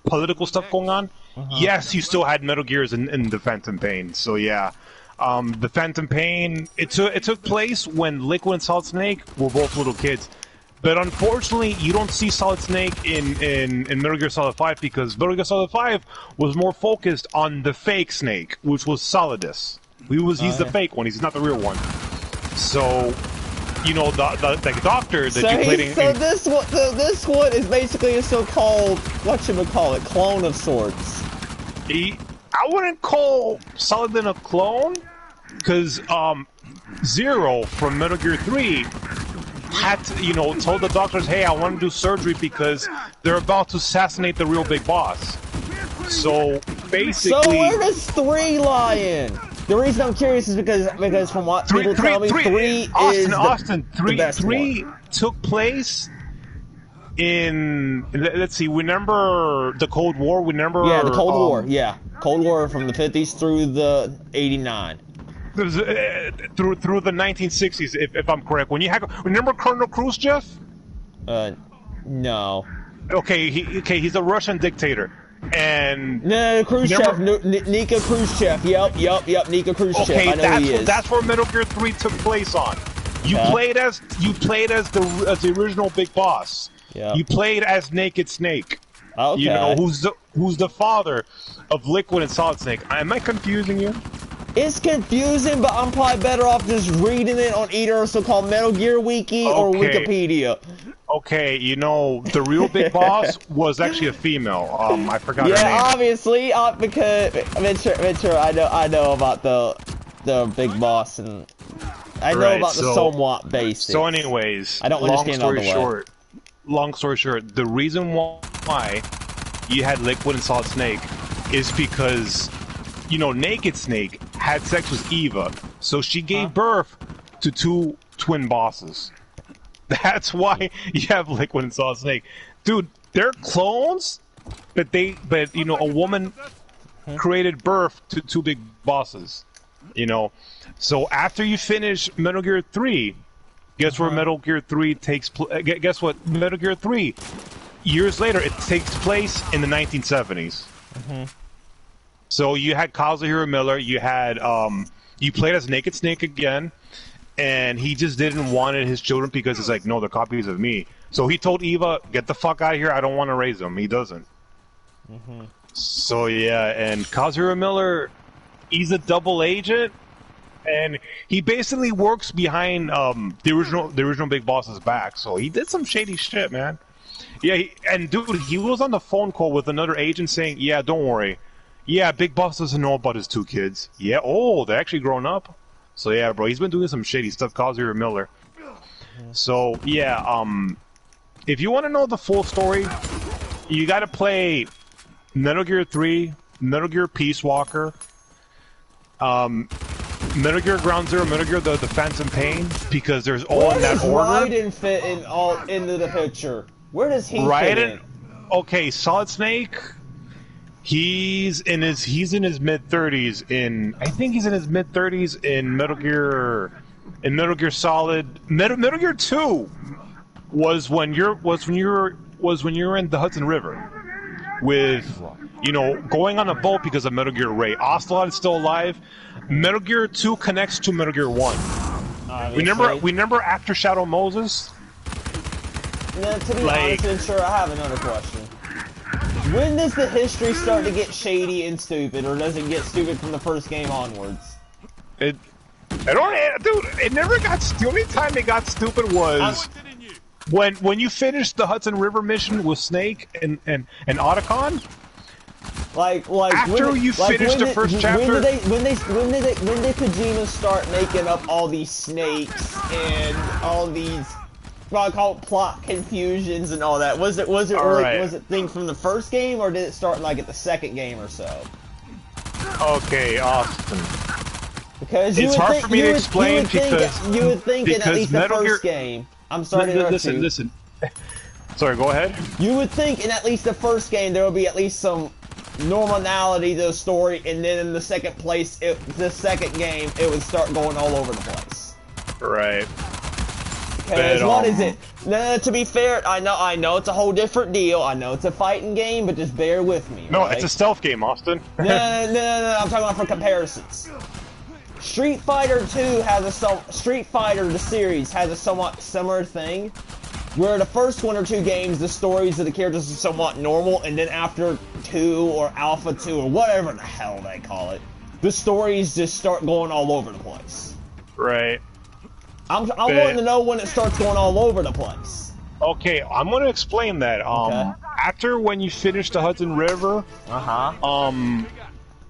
political stuff going on, yes, you still had Metal Gears in the Phantom Pain. So yeah, the Phantom Pain it took place when Liquid and Solid Snake were both little kids. But unfortunately, you don't see Solid Snake in Metal Gear Solid 5 because Metal Gear Solid 5 was more focused on the fake Snake, which was Solidus. He's the fake one. He's not the real one. So, you know, the doctor that you played in... So this one is basically a so-called, whatchamacallit, clone of sorts. I wouldn't call Solidin a clone, because Zero from Metal Gear 3 had to, told the doctors, hey, I want to do surgery because they're about to assassinate the real big boss. So basically. So where does 3 lie in? The reason I'm curious is because from what people tell me, 3 is the best three one. took place in. Let's see. Remember the Cold War? Remember? Yeah, the Cold War. Yeah, Cold War from the 50s through the 89. Through the 1960s, if I'm correct. Remember Colonel Khrushchev? No. Okay, he's a Russian dictator. And no, Khrushchev, Nika Khrushchev. Yep, Nika Khrushchev. Okay, I know who he is. That's where Metal Gear 3 took place on. You played as the original big boss. Yeah. You played as Naked Snake. Okay. You know who's the father of Liquid and Solid Snake. Am I confusing you? It's confusing, but I'm probably better off just reading it on either so-called Metal Gear Wiki or Wikipedia. Okay, you know, the real big boss was actually a female. I forgot her name. Yeah, obviously, because Ventura, I know about the big boss, and I know about the somewhat basics. So, anyways, I don't understand all the way. Long story short, the reason why you had Liquid and Solid Snake is because, you know, Naked Snake had sex with Eva, so she gave birth to 2 twin bosses. That's why you have Liquid and Solid Snake. Dude, they're clones, but you know, a woman created birth to 2 big bosses. You know? So after you finish Metal Gear 3, guess where Metal Gear 3 takes place? Guess what? Metal Gear 3, years later, it takes place in the 1970s. So you had Kazuhiro Miller, you had, you played as Naked Snake again, and he just didn't want his children because it's like, no, they're copies of me. So he told Eva, get the fuck out of here, I don't want to raise them. He doesn't. So yeah, and Kazuhiro Miller, he's a double agent, and he basically works behind the original Big Boss's back. So he did some shady shit, man. Yeah, and dude, he was on the phone call with another agent saying, yeah, don't worry. Yeah, Big Boss doesn't know about his 2 kids. Yeah, oh, they're actually grown up. So yeah, bro, he's been doing some shady stuff, Kazuhiro Miller. So yeah, if you want to know the full story, you got to play Metal Gear 3, Metal Gear Peace Walker, Metal Gear Ground Zero, Metal Gear the Phantom Pain, because there's all in that order. Where does Raiden fit into the picture? Where does he fit in? Okay, Solid Snake. He's in his mid-30s in, I think he's in his mid-30s in Metal Gear Solid. Metal Gear 2 was when you were in the Hudson River with, you know, going on a boat because of Metal Gear Ray. Ocelot is still alive. Metal Gear 2 connects to Metal Gear 1. Remember after Shadow Moses? Now, to be honest and sure, I have another question. When does the history start to get shady and stupid, or does it get stupid from the first game onwards? Dude, it never got. The only time it got stupid was when you finished the Hudson River mission with Snake and Otacon. Like after you finished the first chapter. When did Kojima start making up all these snakes and all these? What I call it plot confusions and all that. Was it thing from the first game, or did it start like at the second game or so? Okay, Austin. Because it's hard for me to explain because you would think in at least the first game. I'm sorry to interrupt you. Listen. Sorry, go ahead. You would think in at least the first game there would be at least some normality to the story, and then in the second game, it would start going all over the place. Right. Because what is it? No, to be fair, I know it's a whole different deal. I know it's a fighting game, but just bear with me. No, right? It's a stealth game, Austin. No, I'm talking about for comparisons. Street Fighter 2 Street Fighter the series has a somewhat similar thing, where the first 1 or 2 games, the stories of the characters are somewhat normal, and then after 2 or Alpha 2 or whatever the hell they call it, the stories just start going all over the place. Right. I'm wanting to know when it starts going all over the place. Okay, I'm going to explain that. After when you finish the Hudson River, I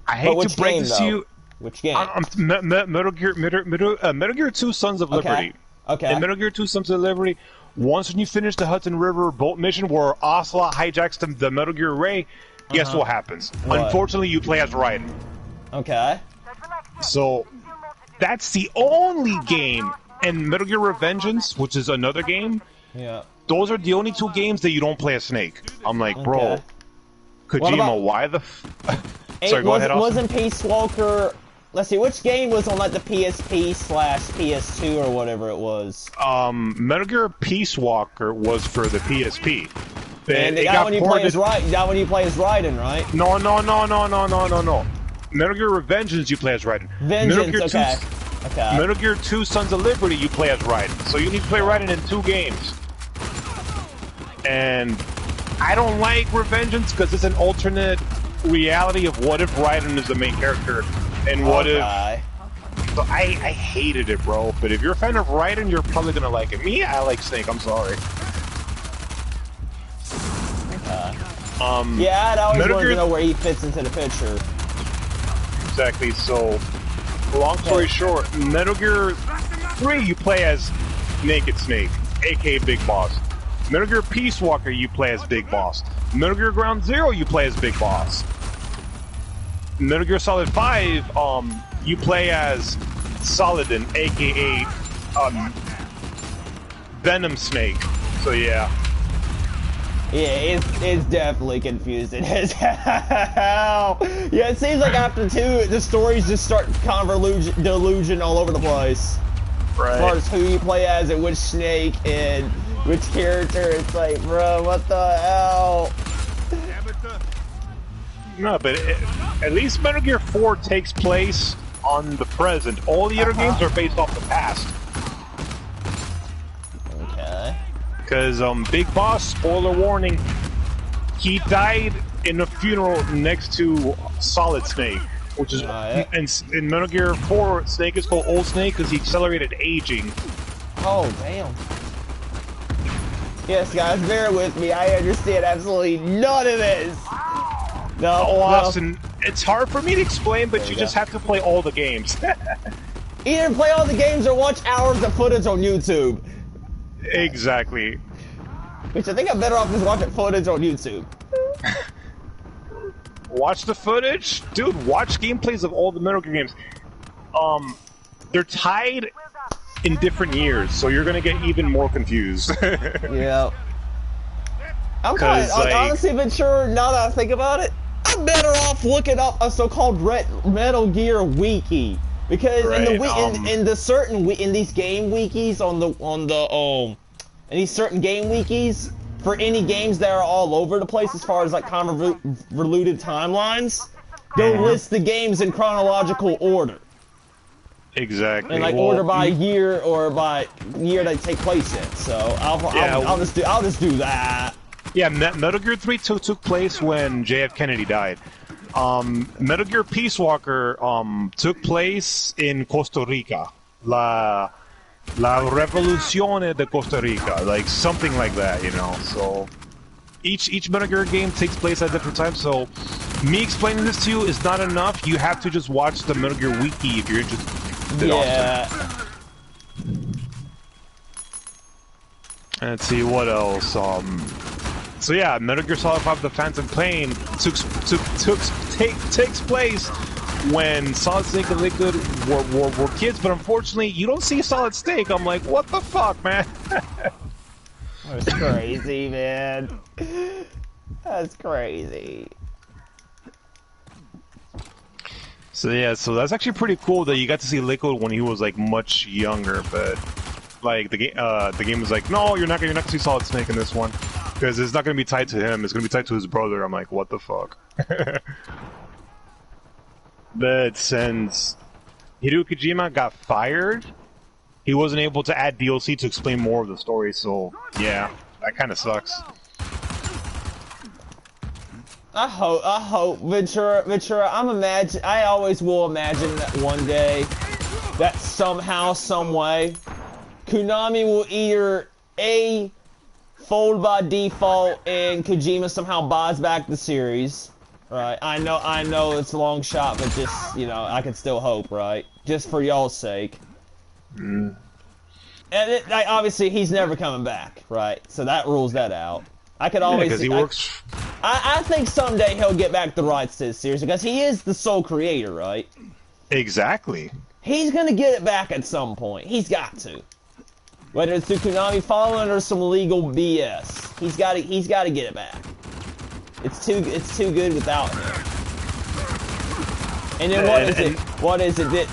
hate to break this to you. Which game? Metal Gear 2 Sons of Liberty. Okay. In Metal Gear 2 Sons of Liberty, once when you finish the Hudson River boat mission where Ocelot hijacks the Metal Gear Ray, guess what happens? What? Unfortunately, you play as Raiden. Okay. So that's the only game, and Metal Gear Revengeance, which is another game. Yeah. Those are the only two games that you don't play as Snake. I'm like, bro, Okay. Kojima, why the? Sorry, go ahead. Wasn't Peace Walker? Let's see, which game was on like the PSP/PS2 or whatever it was? Metal Gear Peace Walker was for the PSP. And that when you play as Raiden, right? No. Metal Gear Revengeance, you play as Raiden. Vengeance, okay. Metal Gear 2 Sons of Liberty, you play as Raiden. So you need to play Raiden in 2 games. And I don't like Revengeance because it's an alternate reality of what if Raiden is the main character and what if... So I hated it, bro. But if you're a fan of Raiden, you're probably gonna like it. Me, I like Snake, I'm sorry. Yeah, I'd always wanted to know where he fits into the picture. Exactly, so long story short, Metal Gear 3 you play as Naked Snake, aka Big Boss. Metal Gear Peace Walker you play as Big Boss. Metal Gear Ground Zero you play as Big Boss. Metal Gear Solid 5 you play as Solidin, aka Venom Snake. So yeah. Yeah, it's definitely confusing as hell. Yeah, it seems like after 2, the stories just start delusion all over the place. Right. As far as who you play as and which Snake and which character, it's like, bro, what the hell? No, but at least Metal Gear 4 takes place on the present. All the other games are based off the past. Okay. Because Big Boss, spoiler warning, he died in a funeral next to Solid Snake, which is in Metal Gear 4, Snake is called Old Snake because he accelerated aging. Oh, damn. Yes, guys, bear with me. I understand absolutely none of this. No, Austin, it's hard for me to explain, but you just have to play all the games. Either play all the games or watch hours of footage on YouTube. Exactly. Which I think I'm better off just watching footage on YouTube. Watch the footage? Dude, watch gameplays of all the Metal Gear games. They're tied in different years, so you're gonna get even more confused. Yeah. I'm honestly been sure, now that I think about it, I'm better off looking up a so-called Metal Gear wiki. Because in these game wikis in these certain game wikis for any games that are all over the place as far as like convoluted timelines, they'll list the games in chronological order. Exactly. And like order by year or by year they take place in. So I'll just do that. Yeah, Metal Gear 3 took place when JF Kennedy died. Metal Gear Peace Walker took place in Costa Rica. La Revoluzione de Costa Rica, like something like that, you know. So each Metal Gear game takes place at different times. So me explaining this to you is not enough. You have to just watch the Metal Gear wiki if you're interested. Yeah. Let's see what else. So yeah, Metal Gear Solid 5: The Phantom Pain takes place when Solid Snake and Liquid were kids, but unfortunately, you don't see Solid Snake. I'm like, what the fuck, man? That's crazy, man. That's crazy. So yeah, so that's actually pretty cool that you got to see Liquid when he was like much younger, but like the game was like, no, you're not gonna see Solid Snake in this one because it's not gonna be tied to him. It's gonna be tied to his brother. I'm like, what the fuck? But since Hideo Kojima got fired, he wasn't able to add DLC to explain more of the story. So yeah, that kind of sucks. I hope, Ventura, I always will imagine that one day, that somehow, some way, Konami will either A, fold by default and Kojima somehow buys back the series, right? I know it's a long shot, but just, you know, I can still hope, right? Just for y'all's sake. And obviously, he's never coming back, right? So that rules that out. I could always... because he works... I think someday he'll get back the rights to this series because he is the sole creator, right? Exactly. He's gonna get it back at some point. He's got to. Whether it's through Konami following or some legal BS, he's got to get it back. It's too good without him. And then what is it?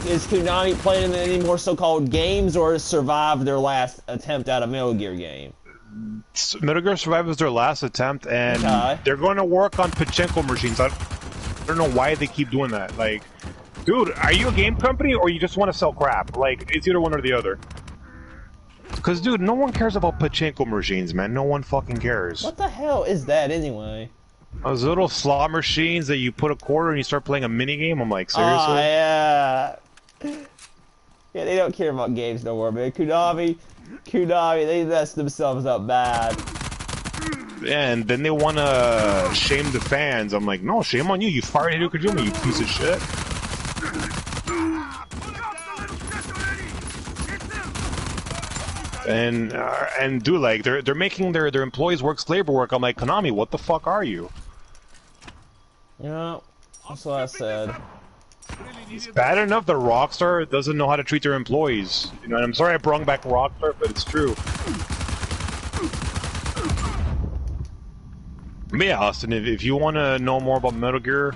Is Konami playing any more so-called games, or has survived their last attempt at a Metal Gear game? Metal Gear Survive was their last attempt, and they're going to work on pachinko machines. I don't know why they keep doing that. Like, dude, are you a game company or you just want to sell crap? Like, it's either one or the other. Because, dude, no one cares about pachinko machines, man. No one fucking cares. What the hell is that anyway? Those little slot machines that you put a quarter and you start playing a mini game. I'm like, seriously? Oh, yeah. Yeah, they don't care about games no more, man. Konami, they messed themselves up bad. Yeah, and then they want to shame the fans. I'm like, no, shame on you. You fired Hideo Kojima, you piece of shit. And dude, like, they're making their employees work slave work. I'm like, Konami, what the fuck are you? Yeah, that's what I said. It's bad enough that Rockstar doesn't know how to treat their employees. You know, and I'm sorry I brought back Rockstar, but it's true. But yeah, Austin, if you want to know more about Metal Gear,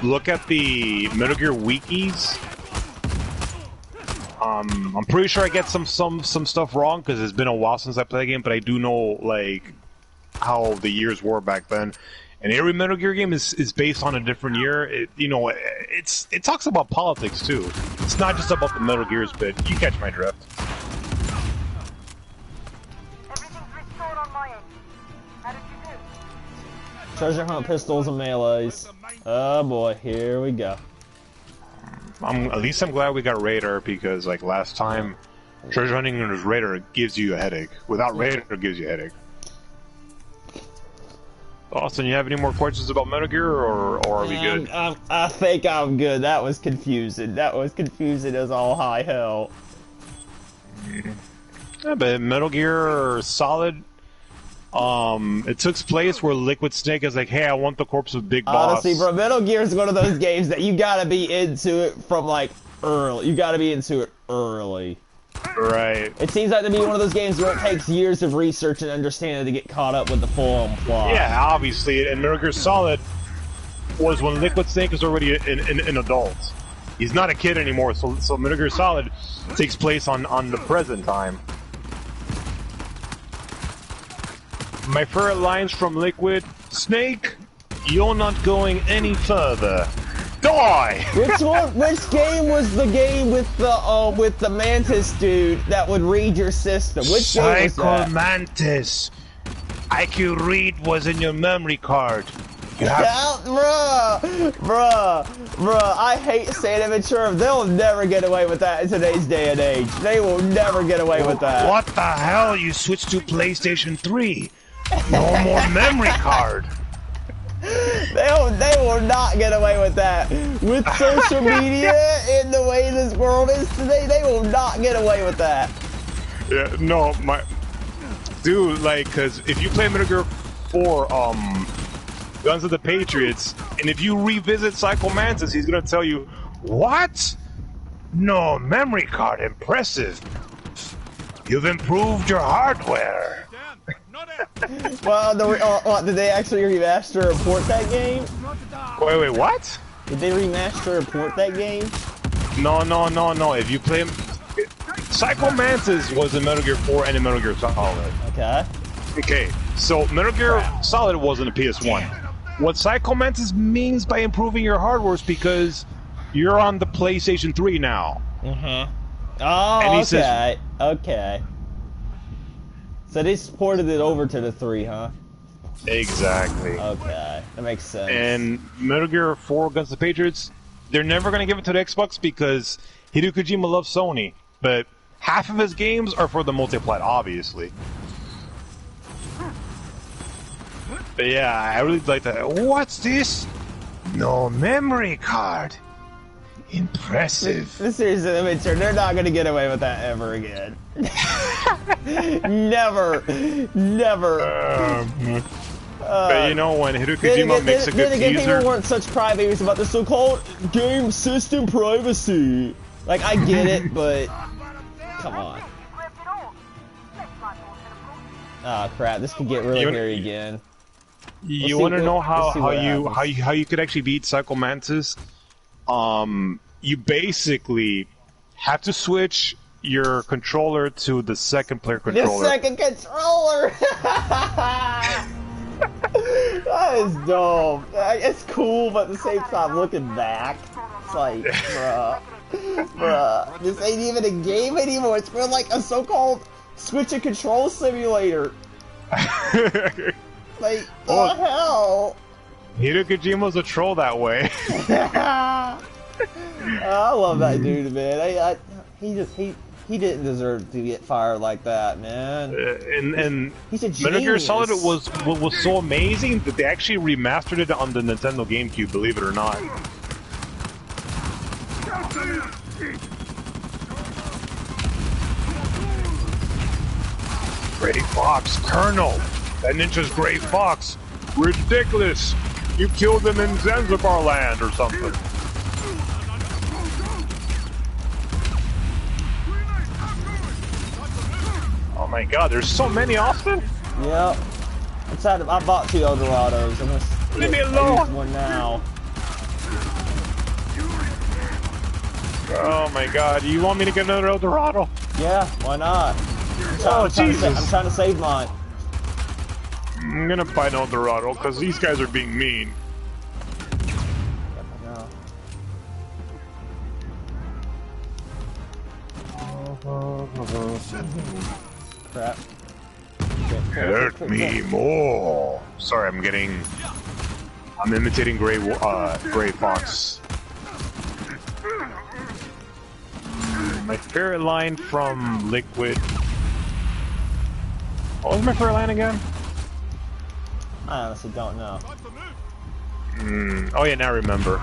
look at the Metal Gear wikis. I'm pretty sure I get some stuff wrong because it's been a while since I played the game, but I do know like how the years were back then. And every Metal Gear game is based on a different year. It talks about politics too. It's not just about the Metal Gears bit. You catch my drift. Everything's restored on my end. How did you do? Treasure hunt pistols and melees. Oh boy, here we go. At least I'm glad we got Radar because like last time, treasure hunting with Radar gives you a headache. Without Radar, it gives you a headache. Austin, you have any more questions about Metal Gear, or are we good? I think I'm good. That was confusing. That was confusing as all high hell. Yeah, but Metal Gear Solid, it took place where Liquid Snake is like, hey, I want the corpse of Big Boss. Honestly, bro, Metal Gear is one of those games that you gotta be into it from like early. You gotta be into it early. Right. It seems like to be one of those games where it takes years of research and understanding to get caught up with the full plot. Yeah, obviously, and Metal Gear Solid was when Liquid Snake is already an adult. He's not a kid anymore, so Metal Gear Solid takes place on the present time. My favorite lines from Liquid Snake: "You're not going any further. Die!" Which game was the game with the Mantis dude that would read your system? Which game was that? Mantis. IQ read was in your memory card. Bruh, I hate San Aventura. They'll never get away with that in today's day and age. They will never get away with that. What the hell? You switched to PlayStation 3. No more memory card. They will not get away with that. With social media and the way this world is today, they will not get away with that. Yeah, no, dude, like, cause if you play Metal Gear 4, Guns of the Patriots, and if you revisit Psycho Mantis, he's gonna tell you, what? No memory card, impressive. You've improved your hardware. Well, did they actually remaster or port that game? Wait, what? Did they remaster or port that game? No. If you play Psycho Mantis was in Metal Gear 4 and in Metal Gear Solid. Okay, so Metal Gear Solid wasn't a PS1. What Psycho Mantis means by improving your hardware is because you're on the PlayStation 3 now. Oh, and he okay. Says, okay. So they ported it over to the 3, huh? Exactly. Okay, that makes sense. And Metal Gear 4 Guns of the Patriots, they're never going to give it to the Xbox because Hideo Kojima loves Sony, but half of his games are for the multiplayer, obviously. But yeah, I really like that. What's this? No memory card. Impressive. This series of Adventure, they're not gonna get away with that ever again. Never. But you know, when Hideo Kojima makes a good teaser... People weren't such crybabies about the so-called game system privacy. Like, I get it, but... Come on. Oh crap, this could get really hairy again. You want to know how you could actually beat Psycho Mantis? You basically have to switch your controller to the second player controller. The second controller! That is dumb. It's cool, but at the same time, looking back, it's like, bruh, this ain't even a game anymore. It's more like a so-called switch and control simulator. Like, what the hell? Hideo Kojima's a troll that way. I love that dude, man. He didn't deserve to get fired like that, man. And he's a genius. Metal Gear Solid was so amazing that they actually remastered it on the Nintendo GameCube, believe it or not. Gray Fox, Colonel! That ninja's Gray Fox! Ridiculous! You killed him in Zanzibar land or something. Oh my god, there's so many, Austin! Yep. I bought 2 Eldorados. I'm gonna leave me alone! One now. Oh my god, you want me to get another Eldorado? Yeah, why not? I'm trying to save mine. I'm gonna buy an Eldorado because these guys are being mean. Crap. Hurt me more. Sorry, I'm imitating Gray Fox. My favorite line from Liquid. What was my favorite line again? I honestly don't know. Oh yeah, now I remember.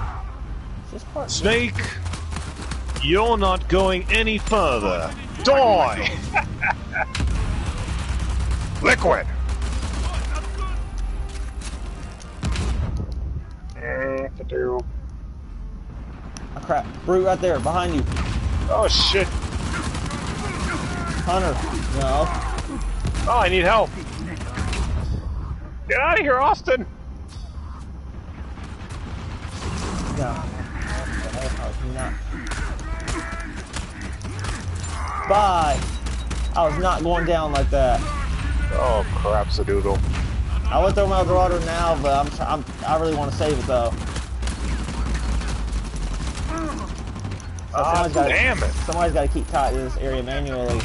Snake, you're not going any further. Die! Liquid! Oh crap. Brute right there, behind you. Oh shit. Hunter. No. Oh, I need help. Get out of here, Austin! No. Bye! I was not going down like that. Oh, crapsadoodle. I would throw my Eldorado now, but I really want to save it though. So damn it! Somebody's got to keep tight to this area manually.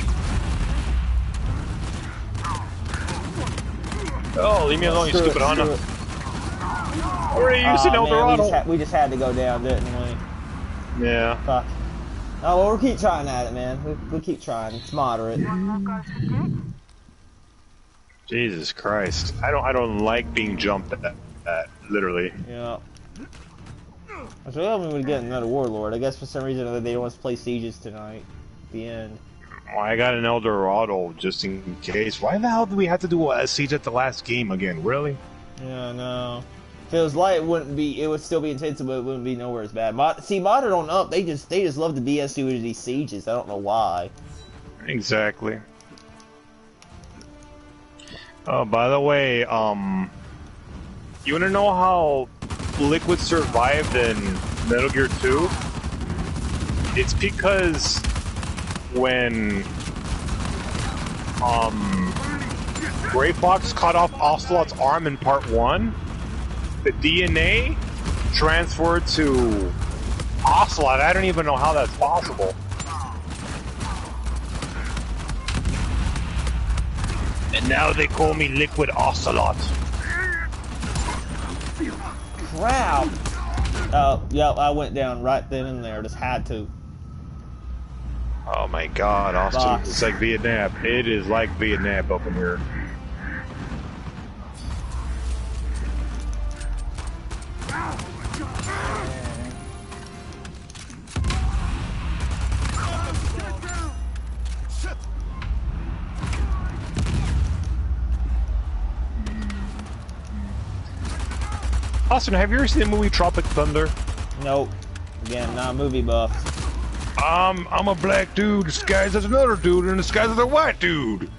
Oh, leave me alone, you stupid Honda. Already used an Eldorado. We just had to go down, didn't we? Yeah. Fuck. Oh, well, we'll keep trying at it, man. We'll keep trying. It's moderate. Jesus Christ. I don't like being jumped at, literally. Yeah. I was really hoping we'd get another Warlord. I guess for some reason they don't want us to play Sieges tonight. At the end. Well, I got an Eldorado just in case. Why the hell did we have to do a Siege at the last game again? Really? Yeah, no. If it was light, it would still be intensive, but it wouldn't be nowhere as bad. Modern on up, they just love to BS you with these Sieges. I don't know why. Exactly. Oh, by the way, you want to know how Liquid survived in Metal Gear 2? It's because when Gray Fox cut off Ocelot's arm in part 1, the DNA transferred to Ocelot. I don't even know how that's possible. And now they call me Liquid Ocelot. Crap! Oh, yep, I went down right then and there. Just had to. Oh my god, Austin. It's like Vietnam. It is like Vietnam up in here. Austin, have you ever seen the movie Tropic Thunder? Nope. Again, not a movie buff. I'm a black dude disguised as another dude in disguise as a white dude.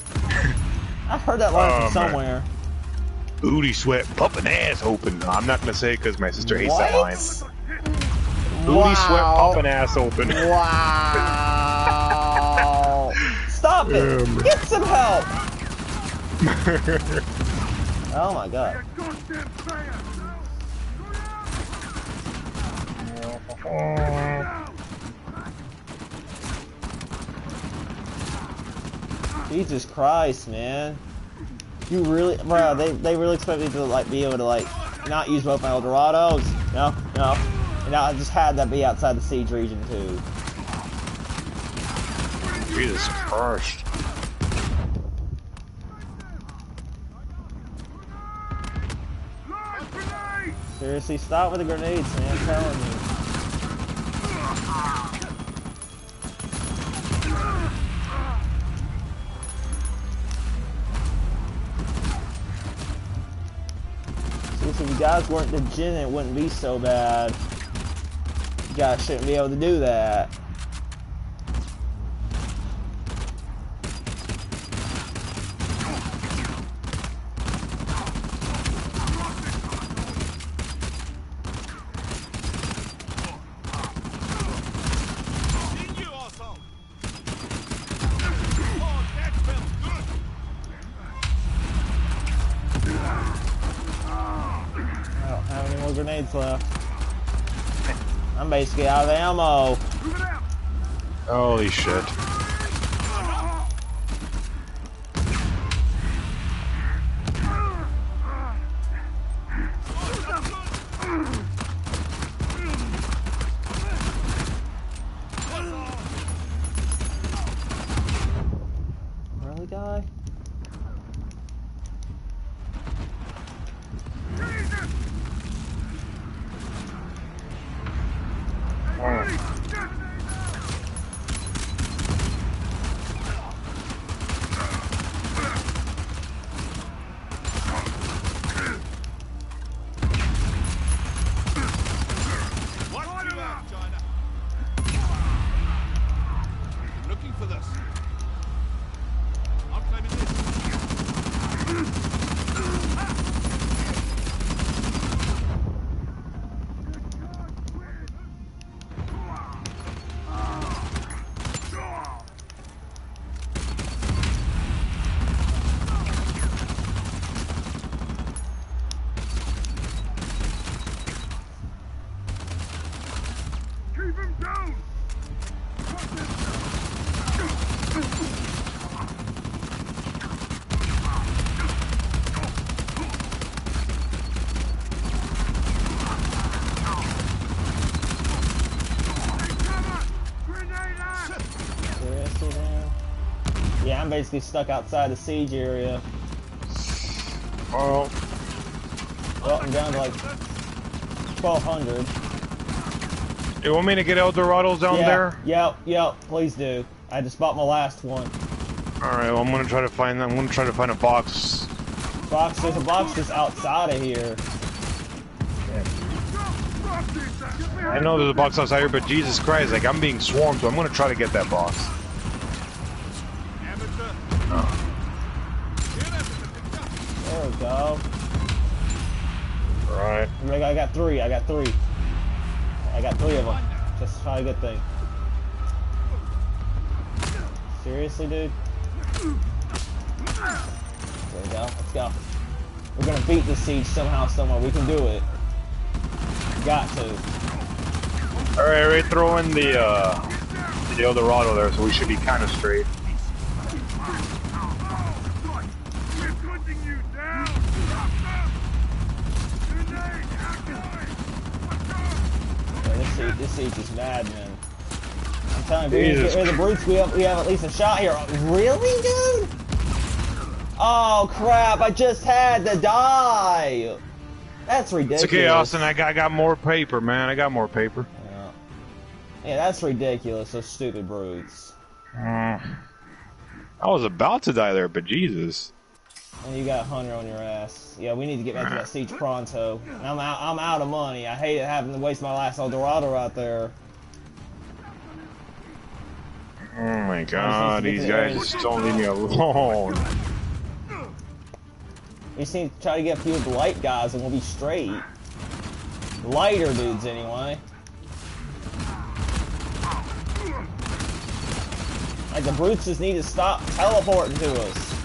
I heard that line Oh, from somewhere. Booty sweat, pumping ass open. No, I'm not gonna say it because my sister hates What? that line. Booty sweat, pumping ass open. Wow. Stop it. Get some help. Oh my god. Jesus Christ, man. You really, bro, they really expect me to, like, be able to, like, not use both my Eldorados? No, no. And I just had that be outside the siege region, too. Jesus Christ. Seriously, stop with the grenades, man, I'm telling you. If you guys weren't the gin, it wouldn't be so bad. You guys shouldn't be able to do that. Grenades left. I'm basically out of ammo. Holy shit. Really, guy? Yeah, I'm basically stuck outside the siege area. Oh. Well, I'm down to like 1,200. You want me to get Eldorados down there? Yep, please do. I just bought my last one. Alright, well, I'm gonna try to find a box. There's a box just outside of here. I know there's a box outside here, but Jesus Christ, like, I'm being swarmed, so I'm gonna try to get that box. There we go. Alright. I got three. I got three of them. Just try a good thing. Seriously, dude? There we go. Let's go. We're gonna beat this siege somehow, somewhere. We can do it. Got to. Alright, right, throw in the Eldorado there, so we should be kind of straight. Yeah, this siege is mad, man. I'm telling you, if we get rid of the brutes, we have at least a shot here. Really, dude? Oh crap! I just had to die. That's ridiculous. It's okay, Austin. I got more paper, man. I got more paper. Yeah, that's ridiculous. Those stupid brutes. I was about to die there, but Jesus. And you got Hunter on your ass. Yeah, we need to get back to that siege pronto. And I'm out of money. I hate having to waste my last Eldorado right there. Oh my god, these guys just don't leave me alone. We just need to try to get a few of the light guys and we'll be straight. Lighter dudes, anyway. Like, the brutes just need to stop teleporting to us.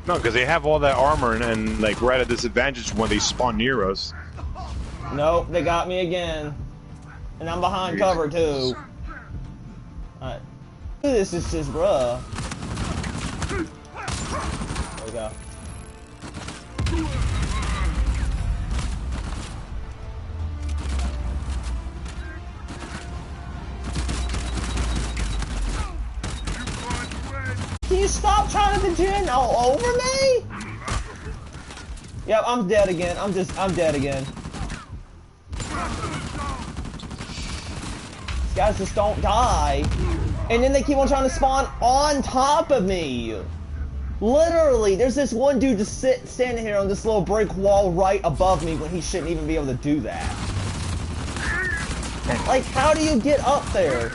No, because they have all that armor and like, we're at a disadvantage when they spawn near us. Nope, they got me again. And I'm behind cover, too. Alright. This is just, bruh. There we go. Can you stop trying to gen all over me? Yep, I'm dead again. I'm dead again. These guys just don't die. And then they keep on trying to spawn on top of me. Literally, there's this one dude just standing here on this little brick wall right above me when he shouldn't even be able to do that. Like, how do you get up there?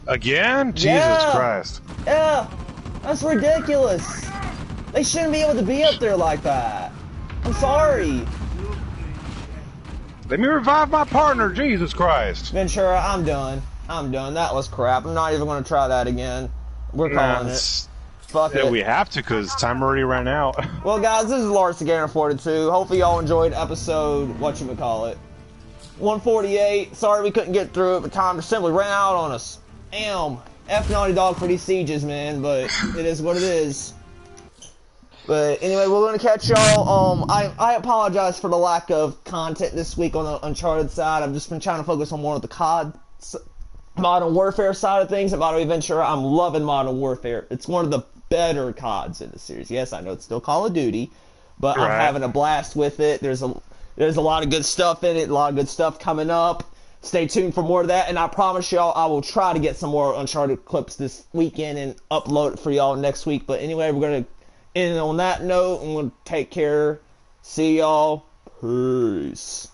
Again? Yeah. Jesus Christ. Yeah, that's ridiculous. They shouldn't be able to be up there like that. I'm sorry. Let me revive my partner, Jesus Christ. Ventura, I'm done. I'm done. That was crap. I'm not even going to try that again. We're calling it. Fuck it. We have to, because time already ran out. Well, guys, this is Lawrence the Gamer 42. Hopefully y'all enjoyed episode, whatchamacallit, 148. Sorry we couldn't get through it, but time just simply ran out on us. F Naughty Dog for these sieges, man, but it is what it is. But anyway, we're gonna catch y'all. I apologize for the lack of content this week on the Uncharted side. I've just been trying to focus on more of the COD, Modern Warfare side of things. About Ventura, I'm loving Modern Warfare. It's one of the better CODs in the series. Yes, I know it's still Call of Duty, but I'm having a blast with it. There's a lot of good stuff in it. A lot of good stuff coming up. Stay tuned for more of that, and I promise y'all I will try to get some more Uncharted clips this weekend and upload it for y'all next week. But anyway, we're going to end on that note, and we'll take care. See y'all. Peace.